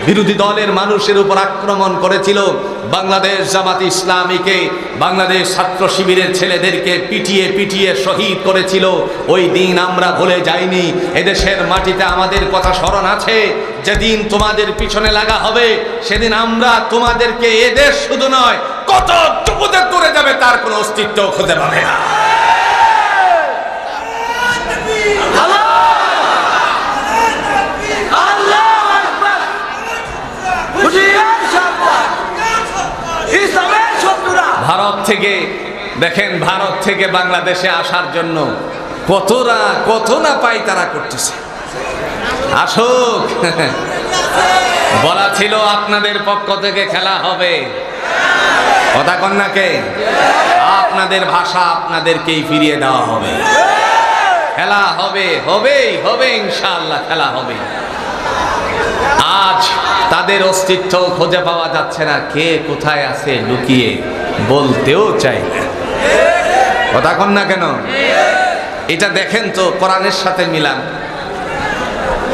বিরোধী দলের মানুষের উপর আক্রমণ করেছিল, বাংলাদেশ জামাত ইসলামীকে, বাংলাদেশ ছাত্র শিবিরের ছেলেদেরকে পিটিয়ে পিটিয়ে শহীদ করেছিল, ওই দিন আমরা ভুলে যাইনি। এদেশের মাটিতে আমাদের কথা স্মরণ আছে। যেদিন তোমাদের পিছনে লাগা হবে, সেদিন আমরা তোমাদেরকে এদেশ শুধু নয়, কত টুকুতে দূরে যাবে তার কোনো অস্তিত্ব খুঁজে পাবে না। ভারত থেকে দেখেন, ভারত থেকে বাংলাদেশে আসার জন্য কত না পায়তারা করতেছে। আসুক, বলা ছিল আপনাদের পক্ষ থেকে খেলা হবে। কথা কন্যাকে, আপনাদের ভাষা আপনাদেরকেই ফিরিয়ে দেওয়া হবে। খেলা হবে, হবে ইনশাআল্লাহ, খেলা হবে। আজ তাদের অস্তিত্ব খুঁজে পাওয়া যাচ্ছে না, কে কোথায় আছে লুকিয়ে বলতেও চাই না। কথা কন না কেন? এটা দেখেন তো কোরআনের সাথে মিলান।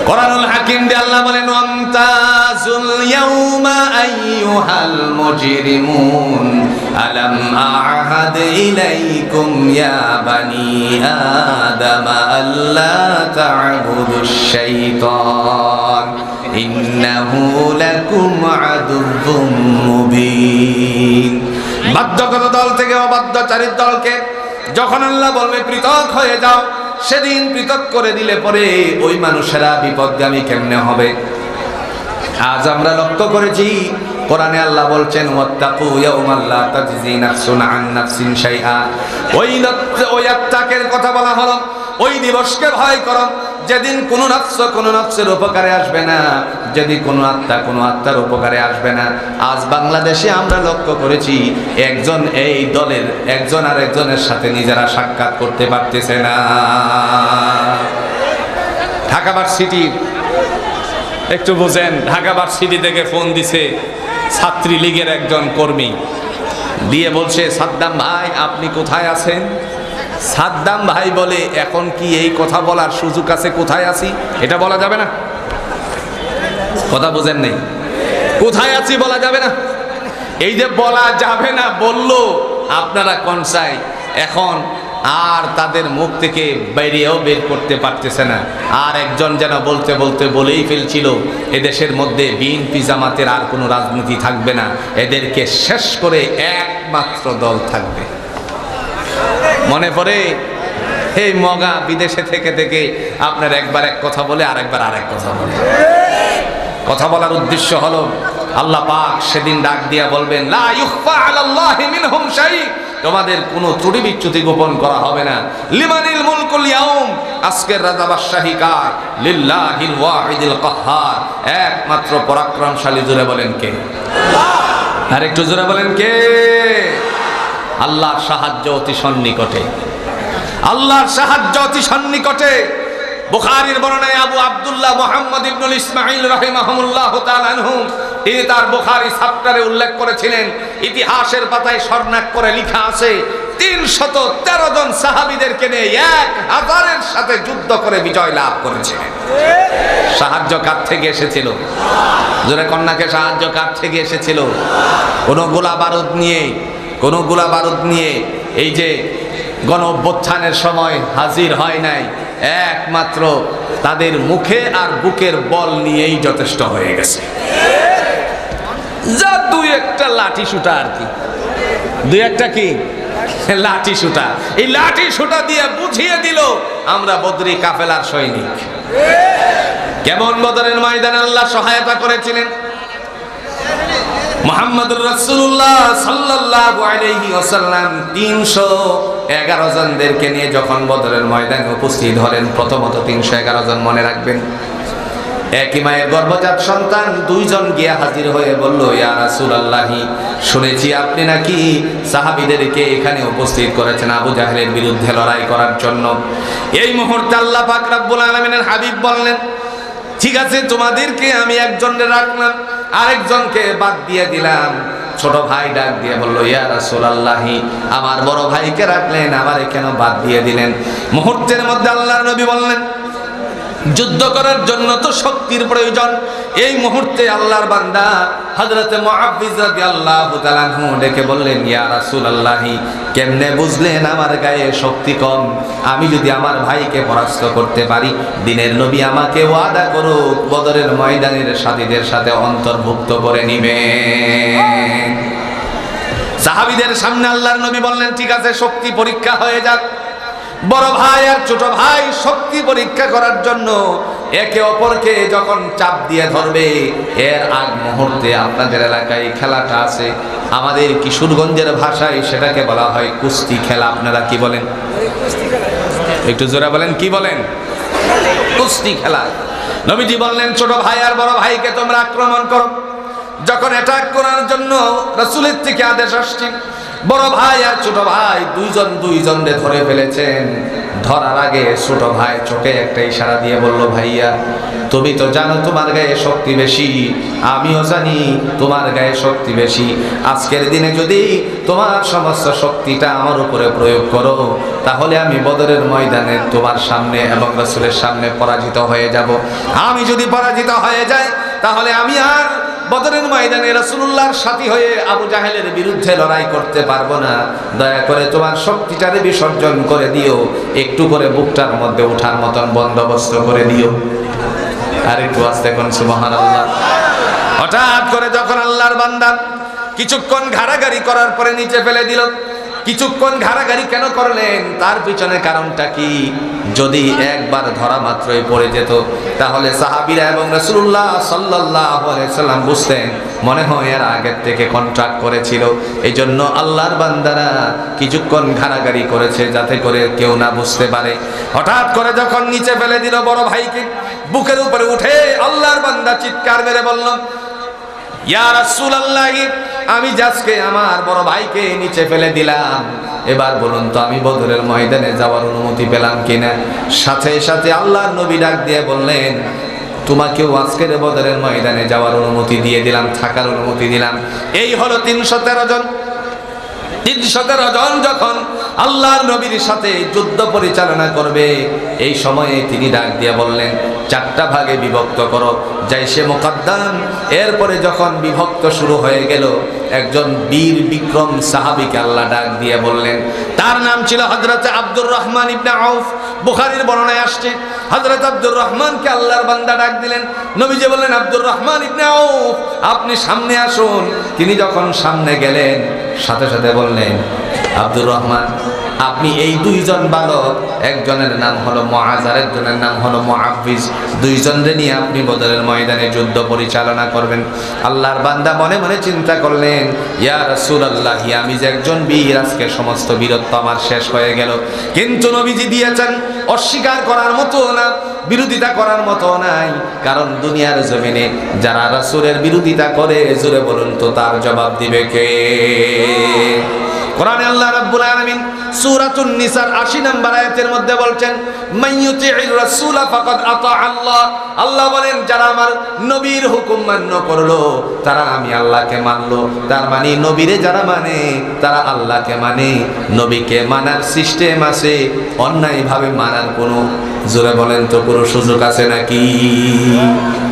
কোরআনুল হাকিম দিয়ে আল্লাহ বলেন, ওয়ামতাজুল ইয়াউমা আইয়ুহাল মুজরিমুন আলাম আ'হাদ ইলাইকুম ইয়া বানি আদম আল্লা তা'বুদুশ শাইতান ইন্নাহু লাকুম আদুউম মুবিন। বাধ্যগত দল থেকে অবাধ্যচারীর দলকে যখন আল্লাহ বলবে পৃথক হয়ে যাও, সেদিন পৃথক করে দিলে পরে ওই মানুষেরা বিপদগামী কেমনে হবে? আজ আমরা লক্ষ্য করেছি কোরআনে আল্লাহ বলছেন ওয়াত্তাকু ইয়াউমান লা তাজজি নাফসুন আন নাফসিন শাইআ। ওই আত্মাকের কথা বলা হলো, ওই দিবসকে ভয় করো যেদিন কোনো নফসের উপকারে আসবে না, যেদিন কোনো আত্মার উপকারে আসবে না। আজ বাংলাদেশে আমরা লক্ষ্য করেছি একজন এই দলের একজন আর একজনের সাথে নিজেরা সাক্ষাৎ করতে পারতেছে না। ঢাকা ভার্সিটি একটু বুঝেন, ঢাকা ভার্সিটি থেকে ফোন দিছে ছাত্রী লীগের একজন কর্মী, দিয়ে বলছে সাদ্দাম ভাই আপনি কোথায় আছেন? সাদ্দাম ভাই বলে এখন কি এই কথা বলার সুযোগ আছে? কোথায় আছি এটা বলা যাবে না। কথা বুঝেন নেই, কোথায় আছি বলা যাবে না। এই যে বলা যাবে না বললো, আপনারা কোন চাই এখন আর তাদের মুখ থেকে বেরিয়েও বের করতে পারতেছে না। আর একজন যেন বলতে বলতে বলেই ফেলছিল এদেশের মধ্যে বিএনপি জামাতের আর কোনো রাজনীতি থাকবে না, এদেরকে শেষ করে একমাত্র দল থাকবে। মনে পড়ে এই মগা বিদেশে থেকে থেকে আপনার একবার এক কথা বলে আরেকবার আরেক কথা বলে। কথা বলার উদ্দেশ্য হলো আল্লাহ পাক সেদিন ডাক দিয়া বলবেন লা ইউখফা আলাল্লাহি মিনহুম শাই, তোমাদের কোনো ত্রুটি বিচ্যুতি গোপন করা হবে না। লিমানিল মুলকুল ইয়াউম, আজকের রাজা বাদশাহী কার? লিল্লাহিল ওয়াহিদিল কাহ্হার, একমাত্র পরাক্রমশালী। জোরে বলেন কে? আর একটু জোরে বলেন কে? আল্লাহর সাহায্য অতি সন্নিকটে, আল্লাহর সাহায্য অতি সন্নিকটে। বুখারীর বর্ণনায় আবু আব্দুল্লাহ মুহাম্মদ ইবনুল ইসমাঈল রাহিমাহুল্লাহ তাআলা আনহু তিনি তার বুখারী চ্যাপ্টারে উল্লেখ করেছিলেন, ইতিহাসের পাতায় স্বর্ণাক্ষরে লেখা আছে 313 জন সাহাবীদেরকে নিয়ে 1000-এর সাথে যুদ্ধ করে বিজয় লাভ করেছিলেন। সাহায্য কার থেকে এসেছিল? জোরে কন্যাকে, সাহায্য কার থেকে এসেছিল? কোন গোলা বারুদ নিয়ে এই যে গণ অভ্যুত্থানের সময় হাজির হয় নাই, একমাত্র তাদের মুখে আর বুকের বল নিয়েই যথেষ্ট হয়ে গেছে। যা দুই একটা লাঠি সুটা আর কি, দুই একটা কি লাঠি সুটা, এই লাঠি সুটা দিয়ে বুঝিয়ে দিল আমরা বদরি কাফেলার সৈনিক। কেমন বদরের ময়দানে আল্লাহ সহায়তা করেছিলেন। মুহাম্মদুর রাসূলুল্লাহ সাল্লাল্লাহু আলাইহি ওয়াসাল্লাম 311 জনদেরকে নিয়ে যখন বদরের ময়দানে উপস্থিত হলেন, প্রথমত 311 জন মনে রাখবেন, একই মায়ের গর্ভজাত সন্তান 2 জন গিয়া হাজির হয়ে বলল, ইয়া রাসূলুল্লাহি, শুনেছি আপনি নাকি সাহাবীদেরকে এখানে উপস্থিত করেছেন আবু জাহেলের বিরুদ্ধে লড়াই করার জন্য। এই মুহূর্তে আল্লাহ পাক রব্বুল আলামিনের হাবিব বললেন, ঠিক আছে তোমাদেরকে আমি একজনকে রাখলাম, আরেকজনকে বাদ দিয়ে দিলাম। ছোট ভাই ডাক দিয়ে বলল, ইয়া রাসূলুল্লাহি, আমার বড় ভাইকে রাখলেন, আমারে কেন বাদ দিয়ে দিলেন? মুহূর্তের মধ্যে আল্লাহর নবী বললেন, যুদ্ধ করার জন্য তো শক্তির প্রয়োজন। এই মুহূর্তে আল্লাহর বান্দা হযরতে মুআব্বিজ রাদিয়াল্লাহু তাআলা আনহু ডেকে বললেন, ইয়া রাসূলুল্লাহি, কেমনে বুঝলেন আমার গায়ে শক্তি কম? আমি যদি আমার ভাইকে পরাস্ত করতে পারি, দিনের নবী আমাকে ওয়াদা করুক বদরের ময়দানের সাথীদের সাথে অন্তর্ভুক্ত করে নিবেন। সাহাবীদের সামনে আল্লাহর নবী বললেন, ঠিক আছে, শক্তি পরীক্ষা হয়ে যাক। বড় ভাই আর ছোট ভাই শক্তি পরীক্ষা করার জন্য একে অপরকে যখন চাপ দিয়ে ধরবে, এর আগ মুহূর্তে আপনাদের এলাকায় খেলাটা আছে, আমাদের কিশোরগঞ্জের ভাষায় সেটাকে বলা হয় কুস্তি খেলা। আপনারা কি বলেন? একটু জোরে বলেন, কি বলেন? কুস্তি খেলা। নবীজি বললেন, ছোট ভাই আর বড় ভাইকে তোমরা আক্রমণ করো। যখন অ্যাটাক করার জন্য রাসূলের থেকে আদেশ আসছে, বড় ভাই আর ছোট ভাই দুইজনকে ধরে ফেলেছেন। ধরার আগে ছোট ভাই চোখে একটা ইশারা দিয়ে বলল, ভাইয়া তুমি তো জানো তোমার গায়ে শক্তি বেশি, আমিও জানি তোমার গায়ে শক্তি বেশি। আজকের দিনে যদি তোমার সমস্ত শক্তিটা আমার উপরে প্রয়োগ করো, তাহলে আমি বদরের ময়দানে তোমার সামনে এবং রাসূলের সামনে পরাজিত হয়ে যাব। আমি যদি পরাজিত হয়ে যাই, তাহলে আমি আর বদরের ময়দানে রাসূলুল্লাহর সাথী হয়ে আবু জাহেলের বিরুদ্ধে লড়াই করতে পারবো না। দয়া করে তোমার শক্তিটারে বিসর্জন করে দিও, একটু করে বুকটার মধ্যে ওঠার মতন বন্দোবস্ত করে দিও। আর একটু আস্তে কোন সুবহানাল্লাহ। হঠাৎ করে যখন আল্লাহর বান্দা কিছুক্ষণ ঘাড়াঘাড়ি করার পরে নিচে ফেলে দিল, কিছুক্ষণ ঘাড়াঘাড়ি কেন করলেন? তার পিছনে কারণটা কি? যদি একবার ধরা মাত্রই পড়ে যেত তাহলে সাহাবীরা এবং রাসূলুল্লাহ সাল্লাল্লাহু আলাইহি সাল্লাম বুঝতেন মনে হয় এর আগের থেকে কন্ট্রাক্ট করেছিল। এই জন্য আল্লাহর বান্দারা কিছুক্ষণ ঘাড়াঘাড়ি করেছে যাতে করে কেউ না বুঝতে পারে। হঠাৎ করে যখন নিচে ফেলে দিল বড় ভাইকে, বুকের উপরে উঠে আল্লাহর বান্দা চিৎকার মেরে বলল, ইয়া রাসূলুল্লাহ, আমি আজকে আমার বড় ভাইকে নিচে ফেলে দিলাম, এবার বলুন তো আমি বদরের ময়দানে যাওয়ার অনুমতি পেলাম কিনা? সাথে সাথে আল্লাহর নবী ডাক দিয়ে বললেন, তোমাকেও আজকের বদরের ময়দানে যাওয়ার অনুমতি দিয়ে দিলাম, থাকার অনুমতি দিলাম। এই হলো 313 জন। 313 জন যখন আল্লাহর নবীর সাথে যুদ্ধ পরিচালনা করবে, এই সময়ে তিনি ডাক দিয়ে বললেন, 4টা ভাগে বিভক্ত করো জাইশে মুকাদ্দাম। এরপরে যখন বিভক্ত শুরু হয়ে গেল, একজন বীর বিক্রম সাহাবীকে আল্লাহ ডাক দিয়ে বললেন, তার নাম ছিল হযরত আব্দুর রহমান ইবনে আউফ। বুখারীর বর্ণনায় আসছে হযরত আব্দুর রহমানকে আল্লাহর বান্দা ডাক দিলেন। নবীজি বললেন, আব্দুর রহমান ইবনে আউফ, আপনি সামনে আসুন। তিনি যখন সামনে গেলেন, সাথে সাথে বললেন, আব্দুর রহমান, আপনি এই 2 জন বালক, একজনের নাম হলো মুআজ আর একজনের নাম হলো মুআফিজ, 2 জনকে নিয়ে আপনি বদরের ময়দানে যুদ্ধ পরিচালনা করবেন। আল্লাহর বান্দা মনে মনে চিন্তা করলেন, ইয়া রাসূলুল্লাহ, আমি যে একজন বীর, আজকে সমস্ত বীরত্ব আমার শেষ হয়ে গেল। কিন্তু নবীজি দিয়েছেন, অস্বীকার করার মতো না, বিরোধিতা করার মতো নাই। কারণ দুনিয়ার জমিনে যারা রাসূলের বিরোধিতা করে, জোরে বলুন তো তার জবাব দিবে কে? কোরআনে আল্লাহ রাব্বুল আলামিন সূরাতুন নিসার 80 নম্বর আয়াতের মধ্যে বলছেন, মাইয়ুতি'ir রাসূলা ফাকাদ আতা আল্লাহ। আল্লাহ বলেন, যারা আমার নবীর হুকুম মান্য করলো তারা আমি আল্লাহকে মানলো। তার মানে নবীরে যারা মানে তারা আল্লাহকে মানে। নবীকে মানার সিস্টেম আছে, অন্যায়ভাবে মানার কোনো, জোরে বলেন তো, কোনো সুযোগ আছে নাকি?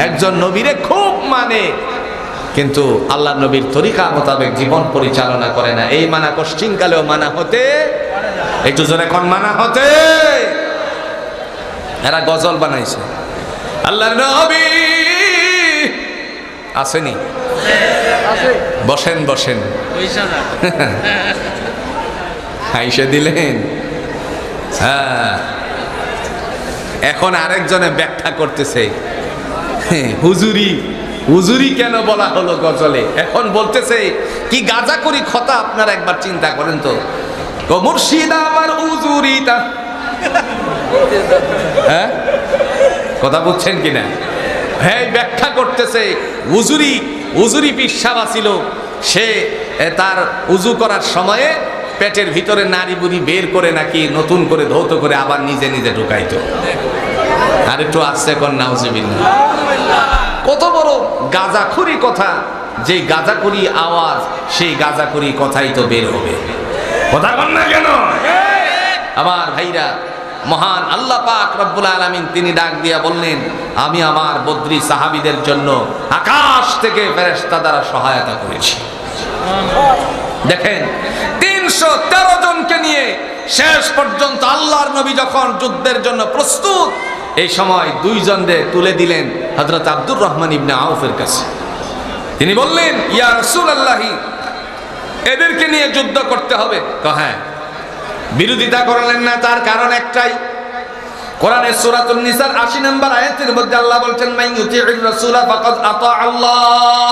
একজন নবীরে খুব মানে, কিন্তু আল্লাহ নবীর তরিকা মোতাবেক জীবন পরিচালনা করে না। এই মানা কষ্টিনকালেও মানা হতে, একটু জোরে কোন মানা হতে। এরা গজল বানাইছে, আল্লাহর নবী আসেনি, বসেন বসেন, আইসে দিলেন। হ্যাঁ, এখন আরেকজনে ব্যাখ্যা করতেছে, হুজুরি হুজুরি কেন বলা হলো গজলে? এখন বলতেছে কি গাঁজাখুরি কথা। আপনারা একবার চিন্তা করেন তো, মুর্শিদ আমার হুজুরিটা, হ্যাঁ কথা বুঝছেন কিনা? হ্যাঁ, ব্যাখ্যা করতেছে, হুজুরি হুজুরি পিসাব ছিল, সে তার উজু করার সময়ে পেটের ভিতরে নারী বুড়ি বের করে নাকি নতুন করে ধৌত করে আবার নিজে নিজে ঢুকাইতো। আর একটু আসছে কোন নাউজুবিল্লাহ। কত বড় গাঁজাখুরি কথা, যে গাঁজাখুরি আওয়াজ, সেই গাঁজাখুরি কথাই তো বের হবে। কথা বল না কেন? আমার ভাইরা, মহান আল্লাহ পাক রব্বুল আলামিন তিনি ডাক দিয়া বললেন, আমি আমার বদরি সাহাবীদের জন্য আকাশ থেকে ফেরেশতা দ্বারা সহায়তা করেছি। দেখেন, 313 জনকে নিয়ে শেষ পর্যন্ত আল্লাহর নবী যখন যুদ্ধের জন্য প্রস্তুত, এই সময় 2 জনকে তুলে দিলেন হযরত আব্দুর রহমান ইবনে আউফের কাছে। তিনি বললেন, ইয়া রাসূলুল্লাহ, এদেরকে নিয়ে যুদ্ধ করতে হবে। হ্যাঁ, বিরোধিতা করলেন না, তার কারণ একটাই, কোরআনের সূরাতুন নিসার 80 নম্বর আয়াতের মধ্যে আল্লাহ বলছেন, মাইয়ুতি'ir রাসূলা ফাকাদ আতা আল্লাহ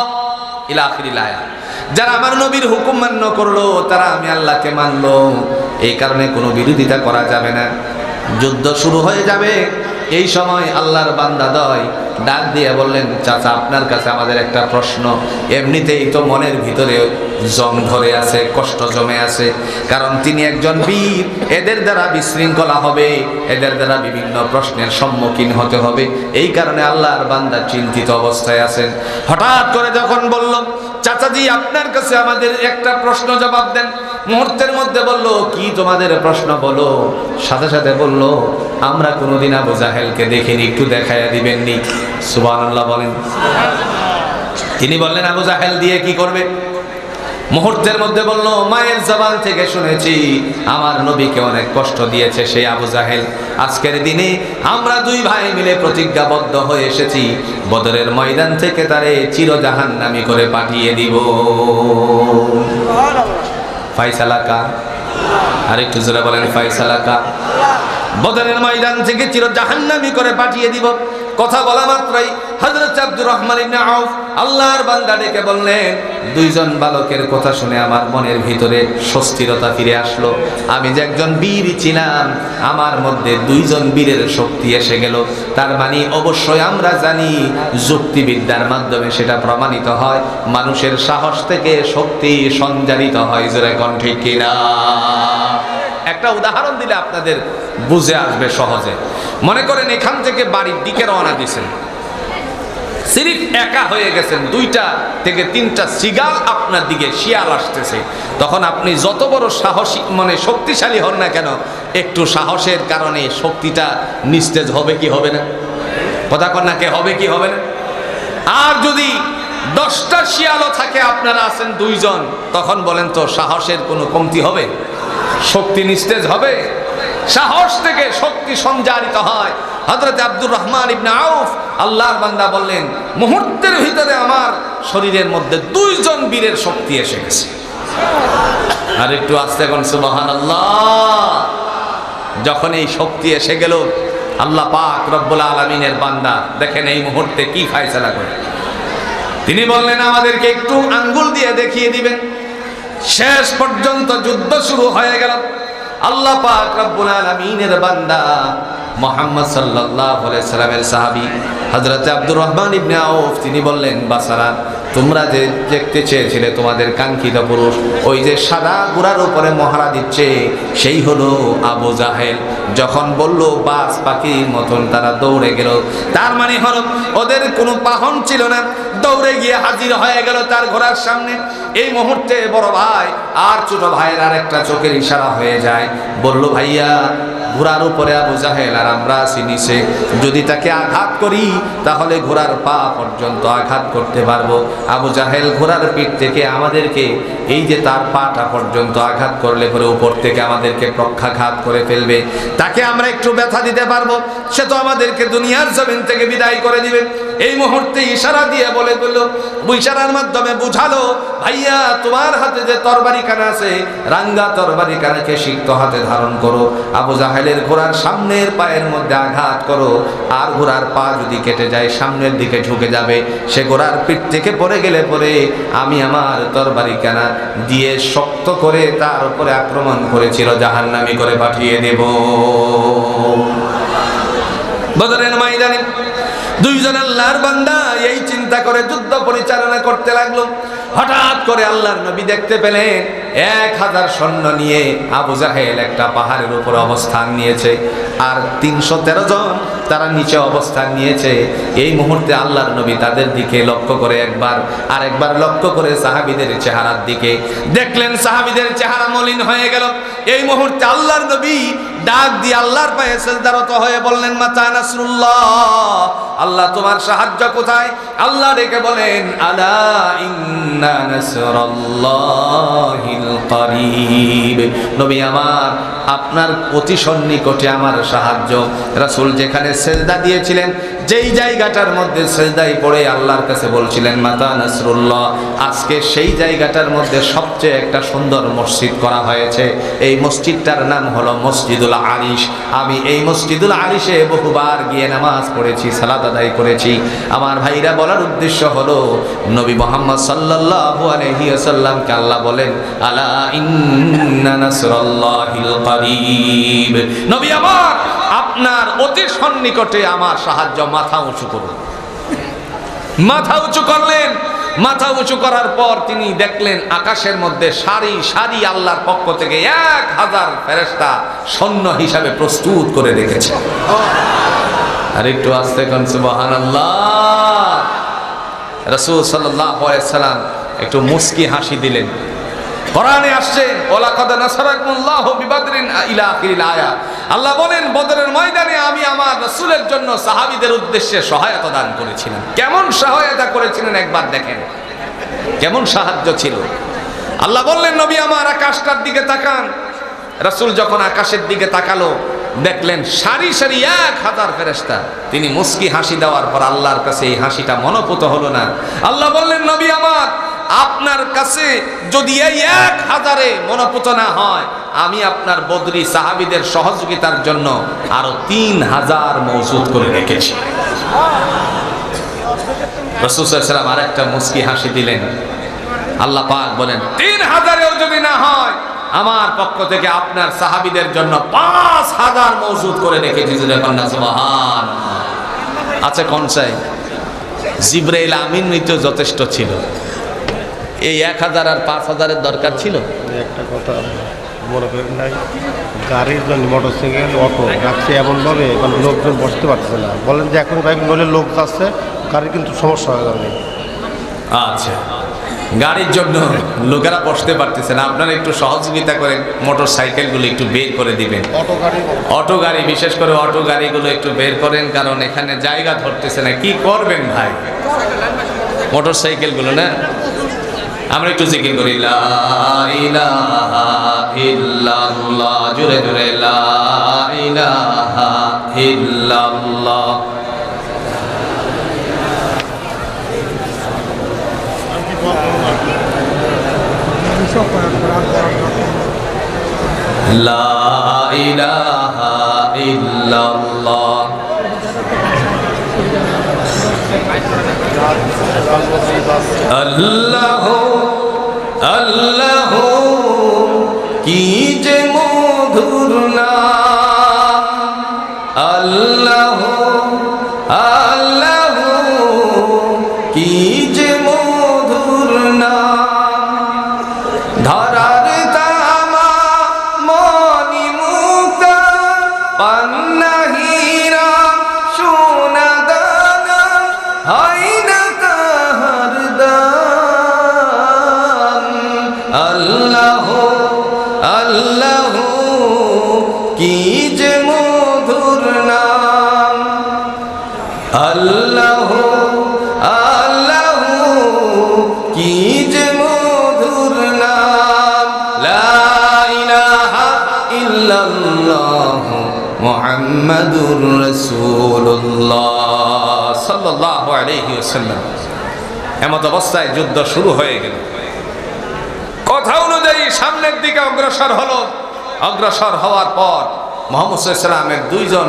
ইলা আখিরিল আয়াত। যারা আমার নবীর হুকুম মান্য করলো তারা আমি আল্লাহকে মানলো। এই কারণে কোনো বিরোধিতা করা যাবে না। যুদ্ধ শুরু হয়ে যাবে, এই সময় আল্লাহর বান্দাদ্বয় ডাক দিয়ে বললেন, চাচা আপনার কাছে আমাদের একটা প্রশ্ন। এমনিতেই তো মনের ভিতরে জং ধরে আছে, কষ্ট জমে আছে, কারণ তিনি একজন বীর, এদের দ্বারা বিশৃঙ্খলা হবে, এদের দ্বারা বিভিন্ন প্রশ্নের সম্মুখীন হতে হবে। এই কারণে আল্লাহর বান্দা চিন্তিত অবস্থায় আছেন। হঠাৎ করে যখন বলল, চাচাজি আপনার কাছে আমাদের একটা প্রশ্ন জবাব দেন, মুহূর্তের মধ্যে বলল, কি তোমাদের প্রশ্ন বলো? সাথে সাথে বলল, আমরা কোনোদিন আবু জাহেলকে দেখিনি, একটু দেখাইয়া দিবেননি? সুবহানাল্লাহ বলেন। তিনি বললেন, আবু জাহেল দিয়ে কি করবে? মুহূর্তের মধ্যে বলল, মায়ের জবান থেকে শুনেছি আমার নবীকে অনেক কষ্ট দিয়েছে সেই আবু জাহেল। আজকের দিনে আমরা 2 ভাই মিলে প্রতিজ্ঞাবদ্ধ হয়ে এসেছি, বদরের ময়দান থেকে তারে চিরজাহান্নামী করে পাঠিয়ে দিব। ফায়সালা কার? আর একটু জোরে বলেন ফায়সালা কার? বদরের ময়দান থেকে চির জাহান্নামী করে পাঠিয়ে দিব। কথা বলা মাত্রই হযরত আব্দুর রহমান ইবনে আউফ আল্লাহর বান্দা ডেকে বললেন, দুইজন বালকের কথা শুনে আমার মনের ভিতরে স্বস্তিরতা ফিরে আসলো। আমি যে একজন বীর ছিলাম, আমার মধ্যে দুইজন বীরের শক্তি এসে গেল। তার মানে অবশ্যই আমরা জানি যুক্তিবিদ্যার মাধ্যমে সেটা প্রমাণিত হয়, মানুষের সাহস থেকে শক্তি সঞ্চারিত হয়। জোরে কোন ঠিক কিনা? একটা উদাহরণ দিলে আপনাদের বুঝে আসবে সহজে। মনে করেন এখান থেকে বাড়ির দিকে রওনা দিয়েছেন, সিরিফ একা হয়ে গেছেন, 2টা থেকে 3টা সিগাল আপনার দিকে শিয়াল আসতেছে। তখন আপনি যত বড় সাহসী মানে শক্তিশালী হন না কেন, একটু সাহসের কারণে শক্তিটা নিস্তেজ হবে কি হবে না? কথা কন না, কে হবে কি হবে না? আর যদি 10টা শিয়ালও থাকে, আপনারা আছেন 2 জন, তখন বলেন তো সাহসের কোনো কমতি হবে? শক্তি নিস্তেজ হবে? সাহস থেকে শক্তি সঞ্চারিত হয়। হযরত আব্দুর রহমান ইবনে আউফ আল্লাহর বান্দা বললেন, মুহূর্তের ভিতরে আমার শরীরের মধ্যে 2 জন বীরের শক্তি এসে গেছে। আর একটু আস্তে কোন সুবহানাল্লাহ। যখন এই শক্তি এসে গেল, আল্লাহ পাক রব্বুল আলামিনের বান্দা দেখেন এই মুহূর্তে কি ফয়সালা করে। তিনি বললেন, আমাদেরকে একটু আঙ্গুল দিয়ে দেখিয়ে দিবেন। শেষ পর্যন্ত যুদ্ধ শুরু হয়ে গেল। আল্লাহ পাক রব্বুল আলামিনের বান্দা মুহাম্মদ সাল্লাল্লাহু আলাইহি সাল্লামের সাহাবী হযরত আব্দুর রহমান ইবনে আউফ তিনি বললেন, বাসারা তোমরা যে দেখতে চেয়েছিলে তোমাদের কাঙ্ক্ষিত পুরুষ, ওই যে সাদা ঘোড়ার উপরে মহড়া দিচ্ছে, সেই হলো আবু জাহেল। যখন বলল বাস পাখির মতন তারা দৌড়ে গেল। তার মানে হলো ওদের কোনো বাহন ছিল না, দৌড়ে গিয়ে হাজির হয়ে গেল তার ঘোড়ার সামনে। এই মুহূর্তে বড় ভাই আর ছোট ভাইয়ের আর একটা চোখের ইশারা হয়ে যায়, বলল, ভাইয়া ঘোড়ার উপরে আবু জাহেল আর আমরা আছি নিচে, যদি তাকে আঘাত করি তাহলে ঘোড়ার পা পর্যন্ত আঘাত করতে পারবো। আবু জাহেল ঘোড়ার পিঠ থেকে আমাদেরকে এই যে তার পাটা পর্যন্ত আঘাত করলে পরে উপর থেকে আমাদেরকে প্রক্ষাঘাত করে ফেলবে। তাকে আমরা একটু ব্যথা দিতে পারবো, সে তো আমাদেরকে দুনিয়ার জমিন থেকে বিদায় করে দিবে। এই মুহূর্তে ইশারা দিয়ে বলে বলল, ইশারার মাধ্যমে বুঝালো, ভাইয়া তোমার হাতে যে তরবারি কানা আছে, রাঙ্গা তরবারি কানাকে সিক্ত হাতে ধারণ করো, আবু জাহেলের ঘোড়ার সামনের পায়ের মধ্যে আঘাত করো, আর ঘোড়ার পা যদি কেটে যায় সামনের দিকে ঝুঁকে যাবে, সে ঘোড়ার পিঠ থেকে পড়ে গেলে পরে আমি আমার তরবারি কানা দিয়ে শক্ত করে তার উপরে আক্রমণ করেছিল জাহান্নামী করে পাঠিয়ে দেব। বদরের ময়দানে 2 জন আল্লাহর বান্দা এই চিন্তা করে যুদ্ধ পরিচালনা করতে লাগলো। হঠাৎ করে আল্লাহর নবী দেখতে পেলেন 1000 সৈন্য নিয়ে আবু জাহেল একটা পাহাড়ের উপর অবস্থান নিয়েছে, আর 313 জন তারা নিচে অবস্থান নিয়েছে। এই মুহূর্তে আল্লাহর নবী তাদের দিকে লক্ষ্য করে আরেকবার লক্ষ্য করে সাহাবীদের চেহারার দিকে দেখলেন, সাহাবীদের চেহারা মলিন হয়ে গেল। এই মুহূর্তে আল্লাহর নবী ডাক দিয়ে আল্লাহর পায়ে সিজদারত হয়ে বললেন, মাতা নাসরুল্লাহ, আল্লাহ তোমার সাহায্য কোথায়? আল্লাহ ডেকে বলেন, আলা ইন্না নাসরাল্লাহিল করিব। নবী আমার, আপনার অতি সন্নিকটে আমার সাহায্য। রাসূল যেখানে সিজদা দিয়েছিলেন, যেই জায়গাটার মধ্যে সিজদায় পড়ে আল্লাহর কাছে বলছিলেন মাতা নাসরুল্লাহ, আজকে সেই জায়গাটার মধ্যে সবচেয়ে একটা সুন্দর মসজিদ করা হয়েছে। এই মসজিদটার নাম হলো মসজিদুল আরিশ। আমি এই মসজিদুল আরিশে বহুবার গিয়ে নামাজ পড়েছি, সালাত আদায় করেছি। আমার ভাইরা, বলার উদ্দেশ্য হলো নবী মুহাম্মদ সাল্লাল্লাহু আলাইহি ওয়াসাল্লামকে আল্লাহ বলেন, আলা ইন্না নাসরাল্লাহিল করিব। নবী আমার, আপনার অতি সন্নিকটে আমার সাহায্য, মাথা উঁচু করুন। মাথা উঁচু করলেন। মাথা উঁচু করার পর তিনি দেখলেন আকাশের মধ্যে সারি সারি আল্লাহর পক্ষ থেকে 1000 ফেরেশতা সৈন্য হিসাবে প্রস্তুত করে রেখেছে। আর একটু আস্তে কোন সুবহানাল্লাহ। রাসূল সাল্লাল্লাহু আলাইহি সাল্লাম একটু মুস্কি হাসি দিলেন। কোরআনে আসছে, ওয়ালাকাদ নাসারাকুমুল্লাহু বিবাদরিন ইলা আখিরিল আয়া। আল্লাহ বলেন, বদরের ময়দানে আমি আমার রাসূলের জন্য সাহাবীদের উদ্দেশ্যে সহায়তা দান করেছিলাম। কেমন সহায়তা করেছিলেন একবার দেখেন, কেমন সাহায্য ছিল। আল্লাহ বললেন, নবী আমার আকাশটার দিকে তাকান। রাসূল যখন আকাশের দিকে তাকালো, দেখলেন সারি সারি 1000 ফেরেশতা। তিনি মুস্কি হাসি দেওয়ার পর আল্লাহর কাছে এই হাসিটা মনোপুত হলো না। আল্লাহ বললেন, নবী আমার, আপনার কাছে যদি এই 1000-এ মনোপুত না হয়, আমি আপনার বদরি সাহাবীদের সহযোগিতার জন্য আরো 3000 মওজুদ করে রেখেছি। রাসূল সাল্লাল্লাহু আলাইহি ওয়াসাল্লাম আরেকটা মুস্কি হাসি দিলেন। আল্লাহ পাক বলেন 3000-এও যদি না হয় আমার পক্ষ থেকে আপনার সাহাবীদের জন্য 5000 মওজুদ করে রেখেছি। সুবহানাল্লাহ। আচ্ছা কোন চাই? জিবরাইল আমিন তো যথেষ্ট ছিল, এই 1000 আর 5000-এর দরকার ছিল? একটা কথা মনে করেন নাই, গাড়ির জন্য মোটরসাইকেল অটো রাখছে এমনভাবে মানে লোকজন বসতে পারছে না। বলেন যে এখন কয়েক নলে লোক যাচ্ছে, গাড়ির কিন্তু সমস্যা হয়ে যাবে। আচ্ছা, গাড়ির জন্য লোকেরা বসতে পারতেছে না, আপনারা একটু সহযোগিতা করেন, মোটর সাইকেলগুলো একটু বের করে দিবেন। অটো গাড়ি, বিশেষ করে অটো গাড়িগুলো একটু বের করেন, কারণ এখানে জায়গা ধরতেছে না। কি করবেন ভাই? মোটর সাইকেলগুলো না, আমরা একটু জিকির করি লা ইলাহা ইল্লাল্লাহ, জোরে জোরে লা ইলাহা ইল্লাল্লাহ। লা ইলাহা ইল্লাল্লাহ। আল্লাহ আল্লাহ কি যে মধুর নাম, আল্লাহ আল্লাহ কি যে মধুর নাম। ধরার তামা মনি মুক্তা পান্না হীরা সোনা দানা হয় না তাহার দাম। আল্লাহ আল্লাহ কি যে মধুর নাম, আল্লাহ আল্লাহ কি যে মধুর নাম। লা ইলাহা ইল্লাল্লাহ মুহাম্মাদুর রাসূলুল্লাহ সাল্লাল্লাহু আলাইহি ওয়াসাল্লাম। এমত অবস্থায় যুদ্ধ শুরু হয়ে গেল। কথা অনুযায়ী সামনের দিকে অগ্রসর হলো। অগ্রসর হওয়ার পর মুহাম্মদ সাল্লাল্লাহু আলাইহি ওয়াসাল্লামের দুইজন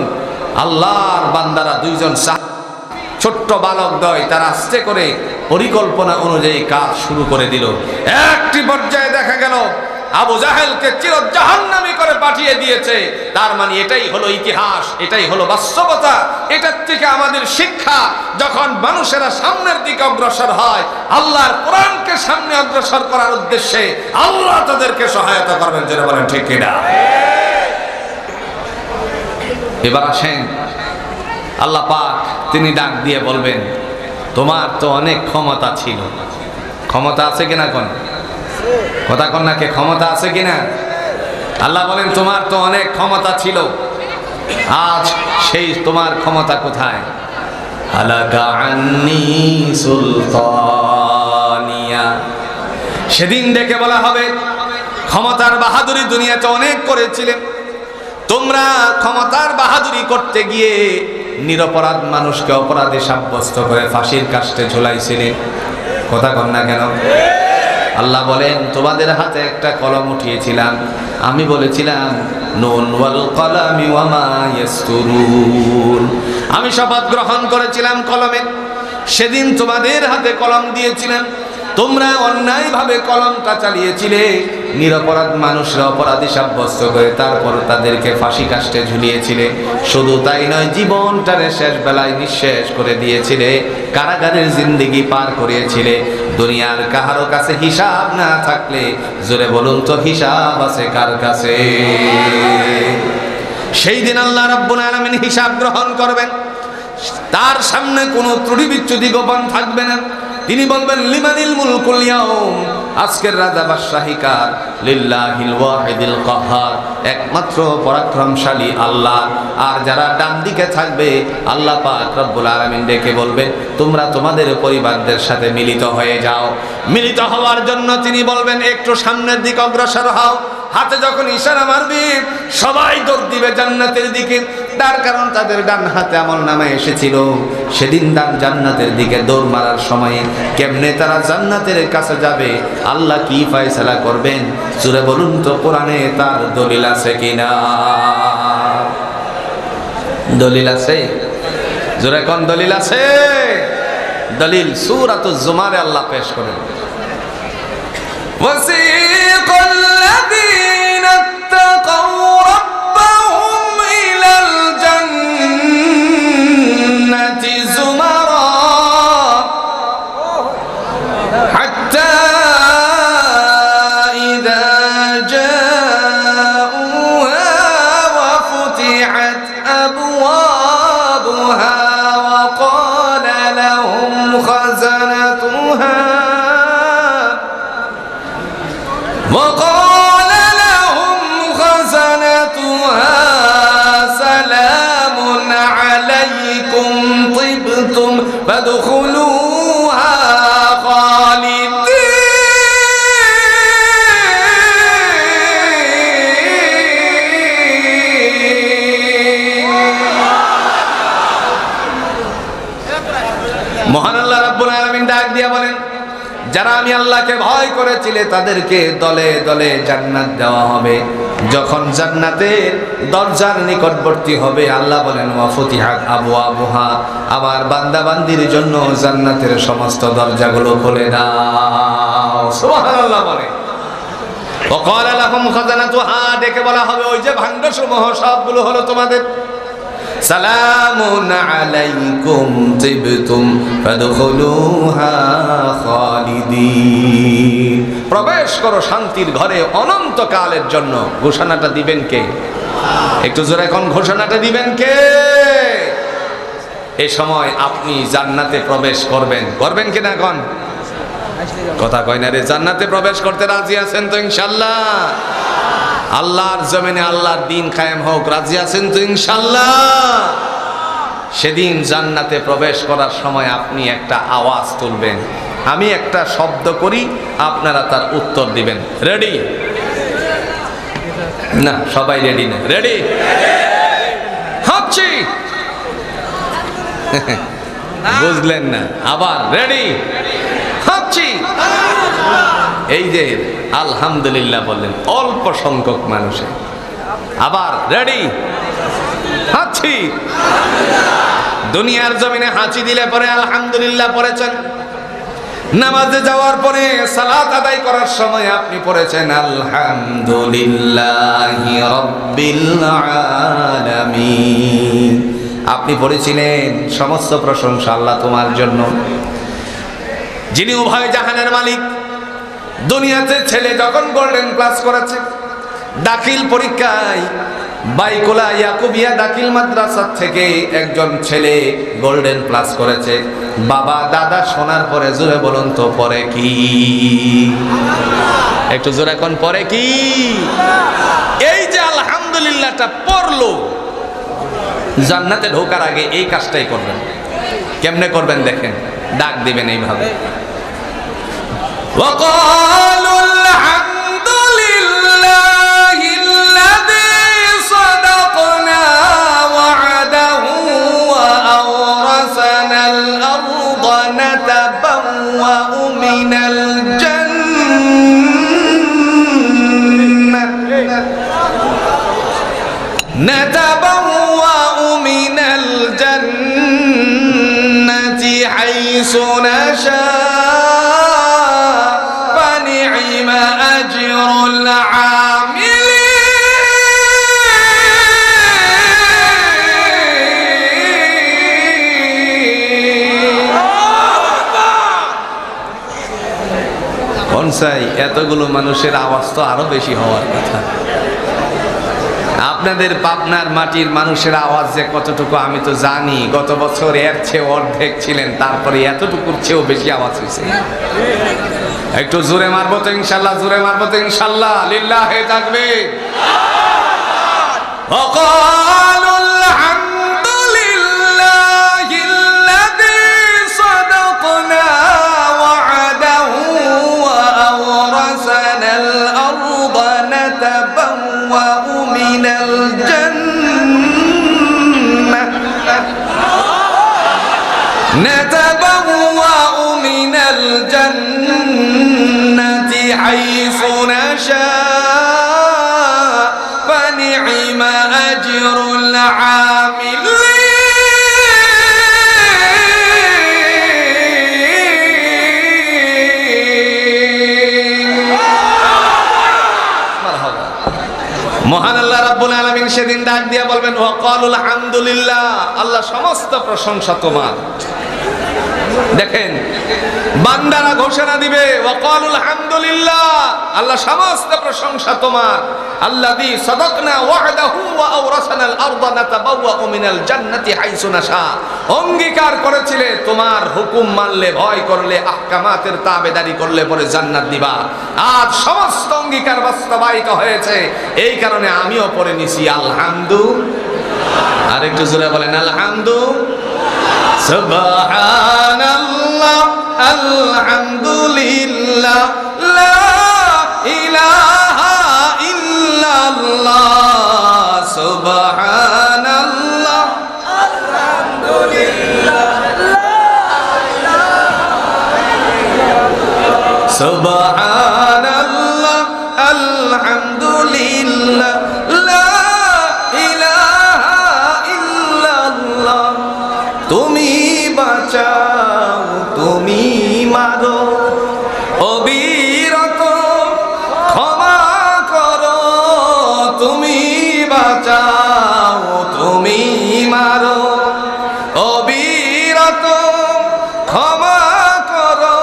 আল্লাহর বান্দারা, দুইজন ছোট্ট বালক দ্বয়, তারা আস্তে করে পরিকল্পনা অনুযায়ী কাজ শুরু করে দিল। একটি পর্যায়ে দেখা গেল আবু জাহেলকে চির জাহান্নামী করে পাঠিয়ে দিয়েছে। তার মানে এটাই হলো ইতিহাস, এটাই হলো বাস্তবতা। এটার থেকে আমাদের শিক্ষা, যখন মানুষেরা সামনের দিকে অগ্রসর হয়, আল্লাহর কোরআনকে সামনে অগ্রসর করার উদ্দেশ্যে আল্লাহ তাদেরকে সহায়তা করবেন। যারা বলেন ঠিক কিনা? এবার আসেন, আল্লাহ পাক তিনি ডাক দিয়ে বলবেন, তোমার তো অনেক ক্ষমতা ছিল। ক্ষমতা আছে কিনা? কোন কথা কন না, কে ক্ষমতা আছে কিনা? আল্লাহ বলেন তোমার তো অনেক ক্ষমতা ছিল, আজ সেই তোমার ক্ষমতা কোথায়? হালাকা আন্নি সুলতানিয়া। সেদিন ডেকে বলা হবে, ক্ষমতার বাহাদুরি দুনিয়াতে অনেক করেছিলেন তোমরা। ক্ষমতার বাহাদুরি করতে গিয়ে নিরপরাধ মানুষকে অপরাধী সাব্যস্ত করে ফাঁসির কাস্টে ঝুলাইছিলে। কথা কন না কেন? আল্লাহ বলেন তোমাদের হাতে একটা কলম উঠিয়েছিলাম, আমি বলেছিলাম নুন ওয়াল কলামি ওয়া মা ইয়াসতুরুন। আমি শপথ গ্রহণ করেছিলাম কলমে। সেদিন তোমাদের হাতে কলম দিয়েছিলাম, তোমরা অন্যায়ভাবে কলমটা চালিয়েছিলে। নিরপরাধ মানুষরা অপরাধী সাব্যস্ত করে তারপর তাদেরকে ফাঁসি কাস্টে ঝুলিয়েছিলে। শুধু তাই নয়, জীবনটারে শেষ বেলায় নিঃশেষ করে দিয়েছিলে, কারাগারের জিন্দেগি পার করিয়েছিলে। দুনিয়ার কাহারো কাছে হিসাব না থাকলে জোরে বলুন তো হিসাব আছে কার কাছে? সেই দিন আল্লাহ রাব্বুল আলামিন হিসাব গ্রহণ করবেন। তার সামনে কোনো ত্রুটি বিচ্যুতি গোপন থাকবে না। তিনি বলবেন লিমানিল মুলকুল ইয়াউম, আজকের রাজা বাদশাহী কার? লিল্লাহিল ওয়াহিদিল কাহ্হার, একমাত্র পরাক্রমশালী আল্লাহ। আর যারা ডান দিকে থাকবে, আল্লাহ পাক রব্বুল আলামিন ডেকে বলবেন তোমরা তোমাদের পরিবারদের সাথে মিলিত হয়ে যাও। মিলিত হওয়ার জন্য তিনি বলবেন একটু সামনের দিকে অগ্রসর হও। হাতে যখন ইশারা মারবি সবাই দৌড় দিবে জান্নাতের দিকে। তার কারণ তাদের ডান হাতে আমলনামা এসেছিল। সেদিন জান্নাতের দিকে দৌড় মারার সময়ে কেমনে তারা জান্নাতের কাছে যাবে, আল্লাহ কি ফয়সালা করবেন সূরা বলুন তো, কোরআনে তার দলিল আছে কিনা? দলিল আছে? জোরে কোন দলিল আছে? দলিল সূরাতুজ জুমারে আল্লাহ পেশ করেন, وسيق الذين اتقوا ربهم إلى الجنة زمرا حتى إذا جاءوها وفتحت أبوابها وقال لهم خزنتها سلام عليكم طبتم فادخلوها خالدين। মহান আল্লাহ রাব্বুল আলামিন ডাক দিয়া বলেন, যারা আমি আল্লাহকে ভয় করেছিলে তাদেরকে দলে দলে জান্নাত দেওয়া হবে। যখন জান্নাতের দরজার নিকটবর্তী হবে আল্লাহ বলেন ওয়াফুতিহাত আবওয়াবুহা, আমার বান্দা বান্দির জন্য জান্নাতের সমস্ত দরজাগুলো খুলে দাও। সুবহানাল্লাহ বলে। ওয়াকালা লাহুম খাজানাতুহা, ডেকে বলা হবে ওই যে ভাণ্ডসমূহ সবগুলো হলো তোমাদের। সালামুন আলাইকুম তিবতুম ফাদখুলুহা খালিদিন, প্রবেশ করো শান্তির ঘরে অনন্তকালের জন্য। ঘোষণাটা দিবেন কে? একটু জোরে এখন ঘোষণাটা দিবেন কে? এই সময় আপনি জান্নাতে প্রবেশ করবেন, করবেন কিনা এখন? কথা কয় না রে। জান্নাতে প্রবেশ করতে রাজি আছেন তো ইনশাআল্লাহ? আল্লাহর জমিনে আল্লাহর দিন কায়েম হোক, রাজি আছেন তো ইনশাআল্লাহ? সেদিন জান্নাতে প্রবেশ করার সময় আপনি একটা আওয়াজ তুলবেন, আমি একটা শব্দ করি, আপনারা তার উত্তর দিবেন। রেডি? না সবাই রেডি না? রেডি? হচ্ছি বুঝলেন না? আবার রেডি? হচ্ছি। এই যে আলহামদুলিল্লাহ বললেন অল্প সংখ্যক মানুষে। আবার রেডি? হাঁচি। দুনিয়ার জমিনে হাঁচি দিলে পরে আলহামদুলিল্লাহ পড়েছেন, নামাজে যাওয়ার পরে সালাত আদায় করার সময় আপনি পড়েছেন আলহামদুলিল্লাহি রাব্বিল আলামিন। আপনি পড়েছিলেন সমস্ত প্রশংসা আল্লাহ তোমার জন্য, যিনি উভয় জাহানের মালিক। দুনিয়াতে ছেলে যখন গোল্ডেন ক্লাস করেছে, দাখিল পরীক্ষায় বাইকুলা ইয়াকুবিয়া দাখিল মাদ্রাসা থেকে একজন ছেলে গোল্ডেন প্লাস করেছে। বাবা দাদা শোনার পরে জোরে বলুন তো পরে কি? একটু জোরে এখন পরে কি? এই যে আলহামদুলিল্লাহটা পড়লো, জান্নাতে ঢোকার আগে এই কাজটাই করবেন। কেমনে করবেন দেখেন, ডাক দিবেন এইভাবে, وقالوا الحمد لله الذي صدقنا وعده وأورثنا الأرض نتبوأ من الجنة حيث نشاء أجر العاملين। কনসাই এতগুলো মানুষের আওয়াজ তো আরো বেশি হওয়ার কথা। আপনাদের পাবনার মাটির মানুষের আওয়াজ যে কতটুকু আমি তো জানি। গত বছর এর চেয়ে অর্ধেক ছিলেন, তারপরে এতটুকুর চেয়েও বেশি আওয়াজ হয়েছে। একটু জোরে মারবো তো ইনশাল্লাহ, জোরে মারবো তো ইনশাল্লাহ। লিল্লাহি তাকবীর। وقالوا الحمد لله الذي صدقنا وعده وأورثنا الأرض نتبوأ আলামিন সেদিন ডাক দিয়ে বলবেন ওয়াকালুল হামদুলিল্লাহ, আল্লাহ সমস্ত প্রশংসা তোমার। দেখেন বান্দারা ঘোষণা দিবে ওয়াকালুল হামদুলিল্লাহ, আল্লাহ সমস্ত প্রশংসা তোমার। আল্লাযী সাদাকনা ওয়া'দাহু ওয়া আওরাসানাল আরদা নাতাবাওয়াউ মিনাল জান্নাতি হাইসু নাশা, অঙ্গীকার করেছিলে তোমার হুকুম মানলে, ভয় করলে, আহকামাতের তাবেদারি করলে পরে জান্নাত দিবা। আজ সমস্ত অঙ্গীকার বাস্তবায়িত হয়েছে, এই কারণে আমিও পড়ে নিছি আলহামদু। আরেকটু জোরে বলেন আলহামদু। সুবহানাল্লাহ আলহামদুলিল্লাহ লা ইলাহা ইল্লাল্লাহ সুবহানাল্লাহ আলহামদুলিল্লাহ সুবহানাল্লাহ আলহামদুলিল্লাহ লা ইলাহা ইল্লাল্লাহ। তুমি বাঁচাও, তুমি মারো, অবিরত ক্ষমা করো। তুমি বাঁচাও, তুমি মারো, অবিরত ক্ষমা করো।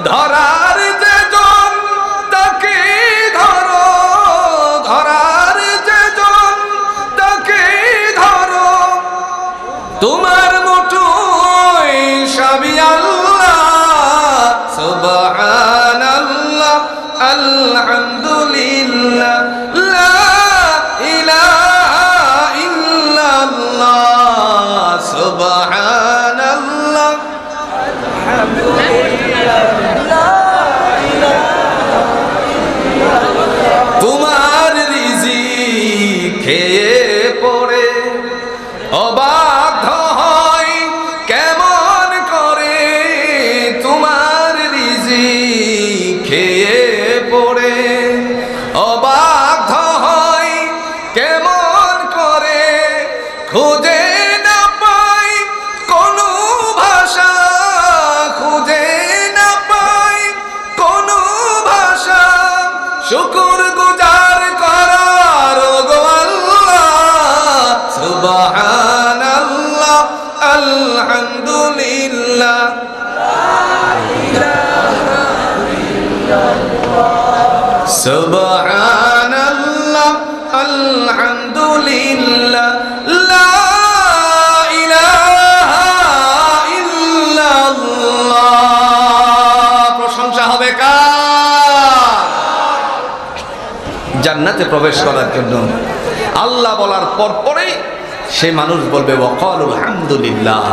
ধরার যে জন তাকে ধরো, ধরার যে জন তাকে ধরো। তোমার মুঠোয় সবই আল্লাহ। সুবহানাল্লাহ আলহামদুলিল্লাহ লা ইলাহা ইল্লাল্লাহ সুবহানাল্লাহ তোমার রিজিক খেয়ে পড়ে অবাধ্য হয় কেমন করে। তোমার রিজিক খেয়ে পড়ে অবাধ্য হয় কেমন করে। খুঁজে না পাই কোনো ভাষা, খুঁজে না পাই কোনো ভাষা শুকর গুজার করার গো আল্লাহ। সুবহানাল্লাহ আলহামদুলিল্লাহ সুবহানাল্লাহ আলহামদুলিল্লাহ লা ইলাহা ইল্লাল্লাহ। প্রশংসা হবে কার? জান্নাতে প্রবেশ করার জন্য আল্লাহ বলার পরেই সে মানুষ বলবে ওয়াকালুল হামদুলিল্লাহ,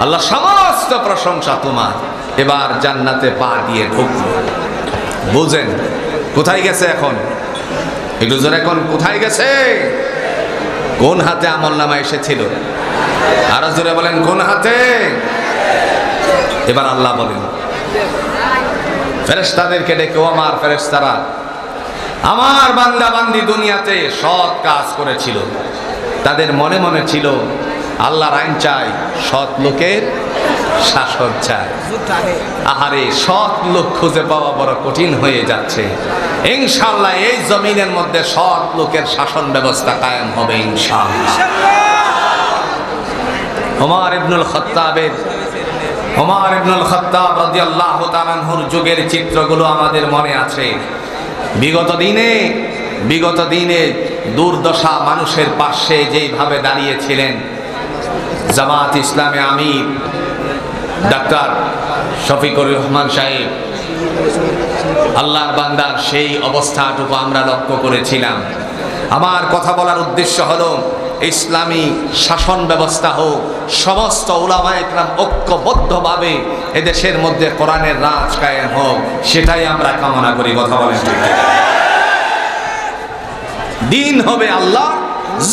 আল্লাহ সমস্ত প্রশংসা তোমার। এবার জান্নাতে পা দিয়ে ঢুকলো। বুঝেন কোথায় গেছে এখন? একটু জোরে এখন কোথায় গেছে? কোন হাতে আমলনামা এসেছিল? আরো জোরে বলেন কোন হাতে? এবার আল্লাহ বলেন ফেরেশতাদেরকে ডেকে, ও আমার ফেরেশতারা, আমার বান্দা বান্দি দুনিয়াতে সৎ কাজ করেছিল, তাদের মনে মনে ছিল আল্লাহর আইন চাই, সৎ লোকের শাসন চাই। আহারে সৎ লোক খুঁজে পাওয়া বড় কঠিন হয়ে যাচ্ছে। ইনশাআল্লাহ এই জমিনের মধ্যে সৎ লোকের শাসন ব্যবস্থা কায়েম হবে ইনশাআল্লাহ। ওমর ইবনুল খাত্তাব রাদিয়াল্লাহু তাআলা আনহুর যুগের চিত্রগুলো আমাদের মনে আছে। বিগত দিনে দুর্দশা মানুষের পাশে যেইভাবে দাঁড়িয়েছিলেন জামাত ইসলামে আমির ডাক্তার শফিকুর রহমান সাহেব, আল্লাহর বান্দার সেই অবস্থাটুকু আমরা লক্ষ্য করেছিলাম। আমার কথা বলার উদ্দেশ্য হলো ইসলামী শাসন ব্যবস্থা হোক, সমস্ত উলামা ইকরাম ঐক্যবদ্ধভাবে এদেশের মধ্যে কোরআনের রাজ কায়েম হোক, সেটাই আমরা কামনা করি। কথা বলেন ঠিক? দিন হবে আল্লাহ,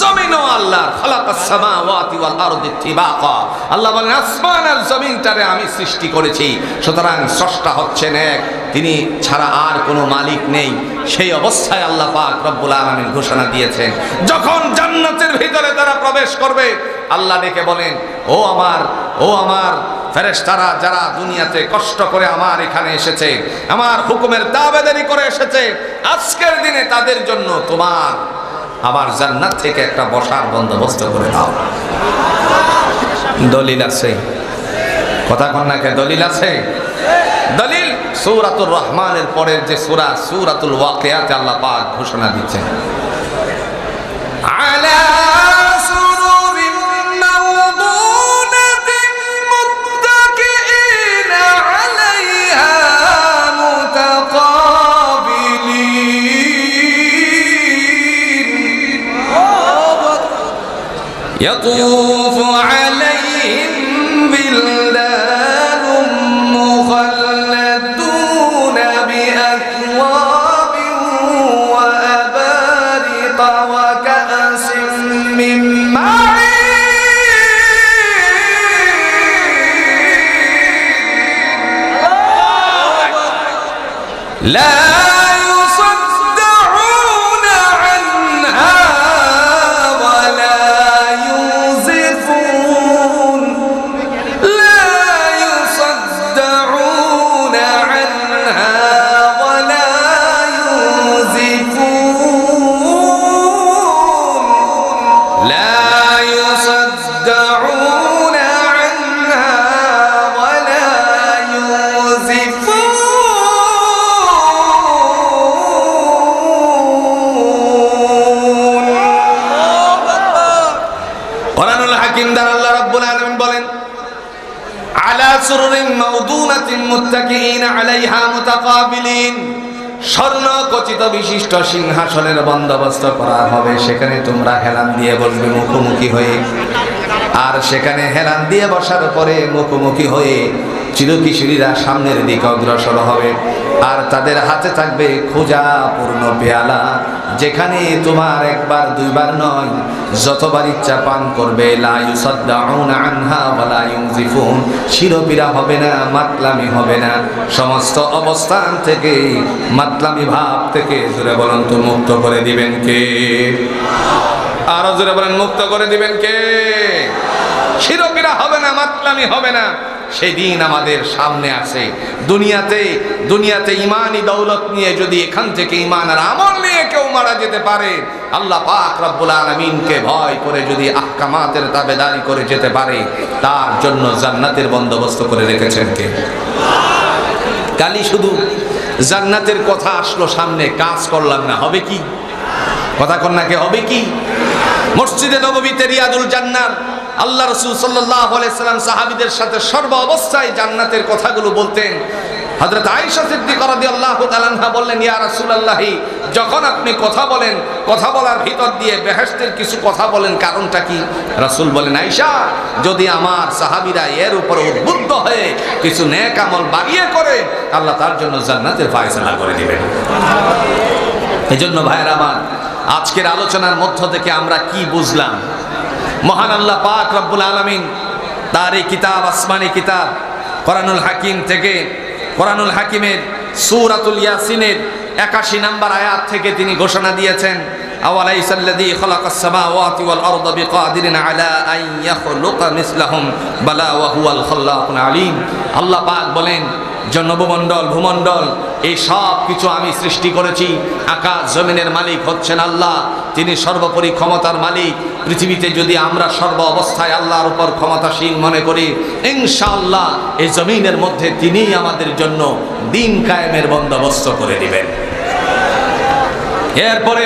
জমিনও আল্লাহ। খালাকাস সামাওয়াতি ওয়াল আরদি তিবাকা, আল্লাহ বলেন আসমান আর জমিনটারে আমি সৃষ্টি করেছি। সুতরাং স্রষ্টা হচ্ছেন এক, তিনি ছাড়া আর কোনো মালিক নেই। সেই অবস্থায় আল্লাহ পাক রব্বুল আলামিন ঘোষণা দিয়েছেন, যখন জান্নাতের ভিতরে তারা প্রবেশ করবে আল্লাহ ডেকে বলেন, ও আমার ফেরেশতারা যারা দুনিয়াতে কষ্ট করে আমার এখানে এসেছে, আমার হুকুমের তাবেদারি করে এসেছে, আজকের দিনে তাদের জন্য তোমার আমার জান্নাত থেকে একটা বসার বন্দোবস্ত করে দাও। দলিল আছে, কথা কন্যাকে দলিল আছে। দলিল সূরাতুর রহমানের পরের যে সূরা সূরাতুল ওয়াকিয়াতে আল্লাহ পাক ঘোষণা দিচ্ছেন, আলা সুরুরিন মাওদুনাতিন মুত্তাকিইনা আলাইহা মুতাকাবিলিন ইয়াতুফু আলাইহিম বিলদানুম মুখাল্লাদুনা বিআকওয়াবিন ওয়া আবারিকা ওয়া কা'সিম মিন মা'ইন লা স্বর্ণ খচিত বিশিষ্ট সিংহাসনের বন্দোবস্ত করা হবে, সেখানে তোমরা হেলান দিয়ে বসবে মুখোমুখি হয়ে। আর সেখানে হেলান দিয়ে বসার পরে মুখোমুখি হয়ে চিরকিশোরীরা সামনের দিকে অগ্রসর হবে, আর তাদের হাতে থাকবে খোঁজা পূর্ণ পেয়ালা, যেখানে তোমার একবার দুইবার নয় যতবার ইচ্ছা পান করবে। লা ইউসাদ্দাউনা আনহা ওয়া লা ইউনজিফুন, শিরোপীড়া হবে না, মাতলামি হবে না, সমস্ত অবস্থান থেকে মাতলামি ভাব থেকে জোরে বলেন তো মুক্ত করে দিবেন কে? আরো জোরে বলেন মুক্ত করে দিবেন কে? শিরোপীড়া হবে না, মাতলামি হবে না। সেই দিন আমাদের সামনে আছে। দুনিয়াতে ইমানি দৌলত নিয়ে যদি এখান থেকে ইমান আর আমল নিয়ে কেউ মারা যেতে পারে, আল্লাহ পাক রব্বুল আলামিনকে ভয় করে যদি আহকামাতের তাবেদারি করে যেতে পারে, তার জন্য জান্নাতের বন্দোবস্ত করে রেখেছেন কে? কালি শুধু জান্নাতের কথা আসলো সামনে, কাজ করলাম না, হবে কি? কথা কন্যাকে হবে কি? মসজিদে নববীতে রিয়াদুল জান্নাত আল্লাহ রাসূল সাল্লাল্লাহু আলাইহি সাল্লাম সাহাবীদের সাথে সর্ব অবস্থায় জান্নাতের কথাগুলো বলতেন। হযরত আয়েশা সিদ্দিকা রাদিয়াল্লাহু তাআলা আনহা বললেন, ইয়া রাসূলুল্লাহ, যখন আপনি কথা বলেন, কথা বলার ভিতর দিয়ে বেহেশতের কিছু কথা বলেন, কারণটা কি? রাসূল বলেন, আয়েশা, যদি আমার সাহাবীরা এর উপর উদ্বুদ্ধ হয়ে কিছু নেক আমল বাড়িয়ে করে, আল্লাহ তার জন্য জান্নাতের ফয়সালা করে দিবেন। এজন্য ভাইয়েরা আমার, আজকের আলোচনার মধ্য থেকে আমরা কি বুঝলাম? মহান আল্লাহ পাক রব্বুল আলামিন তার এই কিতাব, আসমানি কিতাব কোরআনুল হাকিম থেকে, কোরআনুল হাকিমের সূরাতুল ইয়াসিনের ৮১ নম্বর আয়াত থেকে তিনি ঘোষণা দিয়েছেন, আওয়ালাইসাল্লাযী খালাকাস সামাওয়াতি ওয়াল আরদা বিকাদিরিন আলা আন ইয়াখলুকা মিসলাহুম বালা ওয়া হুয়াল খাল্লাকুল আলীম। আল্লাহ পাক বলেন, যে নবমণ্ডল ভূমণ্ডল এই সব কিছু আমি সৃষ্টি করেছি। আকাশ জমিনের মালিক হচ্ছেন আল্লাহ, তিনি সর্বোপরি ক্ষমতার মালিক। পৃথিবীতে যদি আমরা সর্ব অবস্থায় আল্লাহর উপর ক্ষমতাশীল মনে করি, ইনশাআল্লাহ এই জমিনের মধ্যে তিনিই আমাদের জন্য দিন কায়েমের বন্দোবস্ত করে দিবেন। এরপরে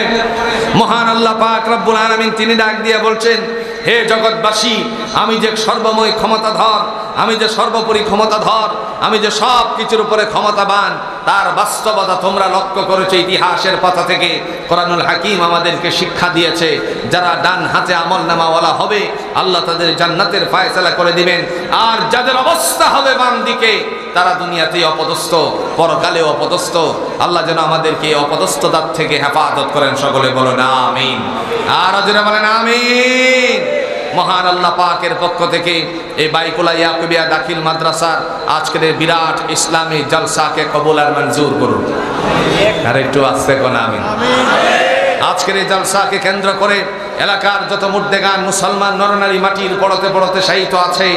মহান আল্লাহ পাক রব্বুল আলামিন তিনি ডাক দিয়ে বলছেন, হে জগৎবাসী, আমি যে সর্বময় ক্ষমতাধর, আমি যে সর্বোপরি ক্ষমতাধর, আমি যে সব কিছুর উপরে ক্ষমতাবান, তার বাস্তবতা তোমরা লক্ষ্য করেছো। ইতিহাসের পাতা থেকে কোরআনুল হাকিম আমাদেরকে শিক্ষা দিয়েছে, যারা ডান হাতে আমলনামাওয়ালা হবে আল্লাহ তাদের জান্নাতের ফয়সালা করে দিবেন, আর যাদের অবস্থা হবে বাম দিকে তারা দুনিয়াতেই অপদস্থ, পরকালেও অপদস্থ। আল্লাহ যেন আমাদেরকে এই অপদস্থতার থেকে হেফাজত করেন। সকলে বলেন আমিন, আর যারা বলেন আমিন। মহান আল্লাহ পাকের পক্ষ থেকে এই বাইকুলা ইয়াকুবিয়া দাখিল মাদ্রাসার আজকের এই বিরাট ইসলামী জলসাকে কবুল আর মঞ্জুর করুন। আর একটু আস্তে কোন আমিন। আজকের এই জলসাকে কেন্দ্র করে এলাকার যত মুর্দেগান মুসলমান নরনারী মাটির পড়তে পড়তে শায়িত আছে,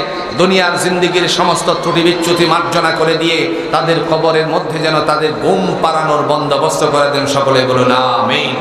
দুনিয়ার জিন্দেগির সমস্ত ত্রুটি বিচ্যুতি মার্জনা করে দিয়ে তাদের কবরের মধ্যে যেন তাদের ঘুম পাড়ানোর বন্দোবস্ত করে দেন। সকলে বলুন আমিন।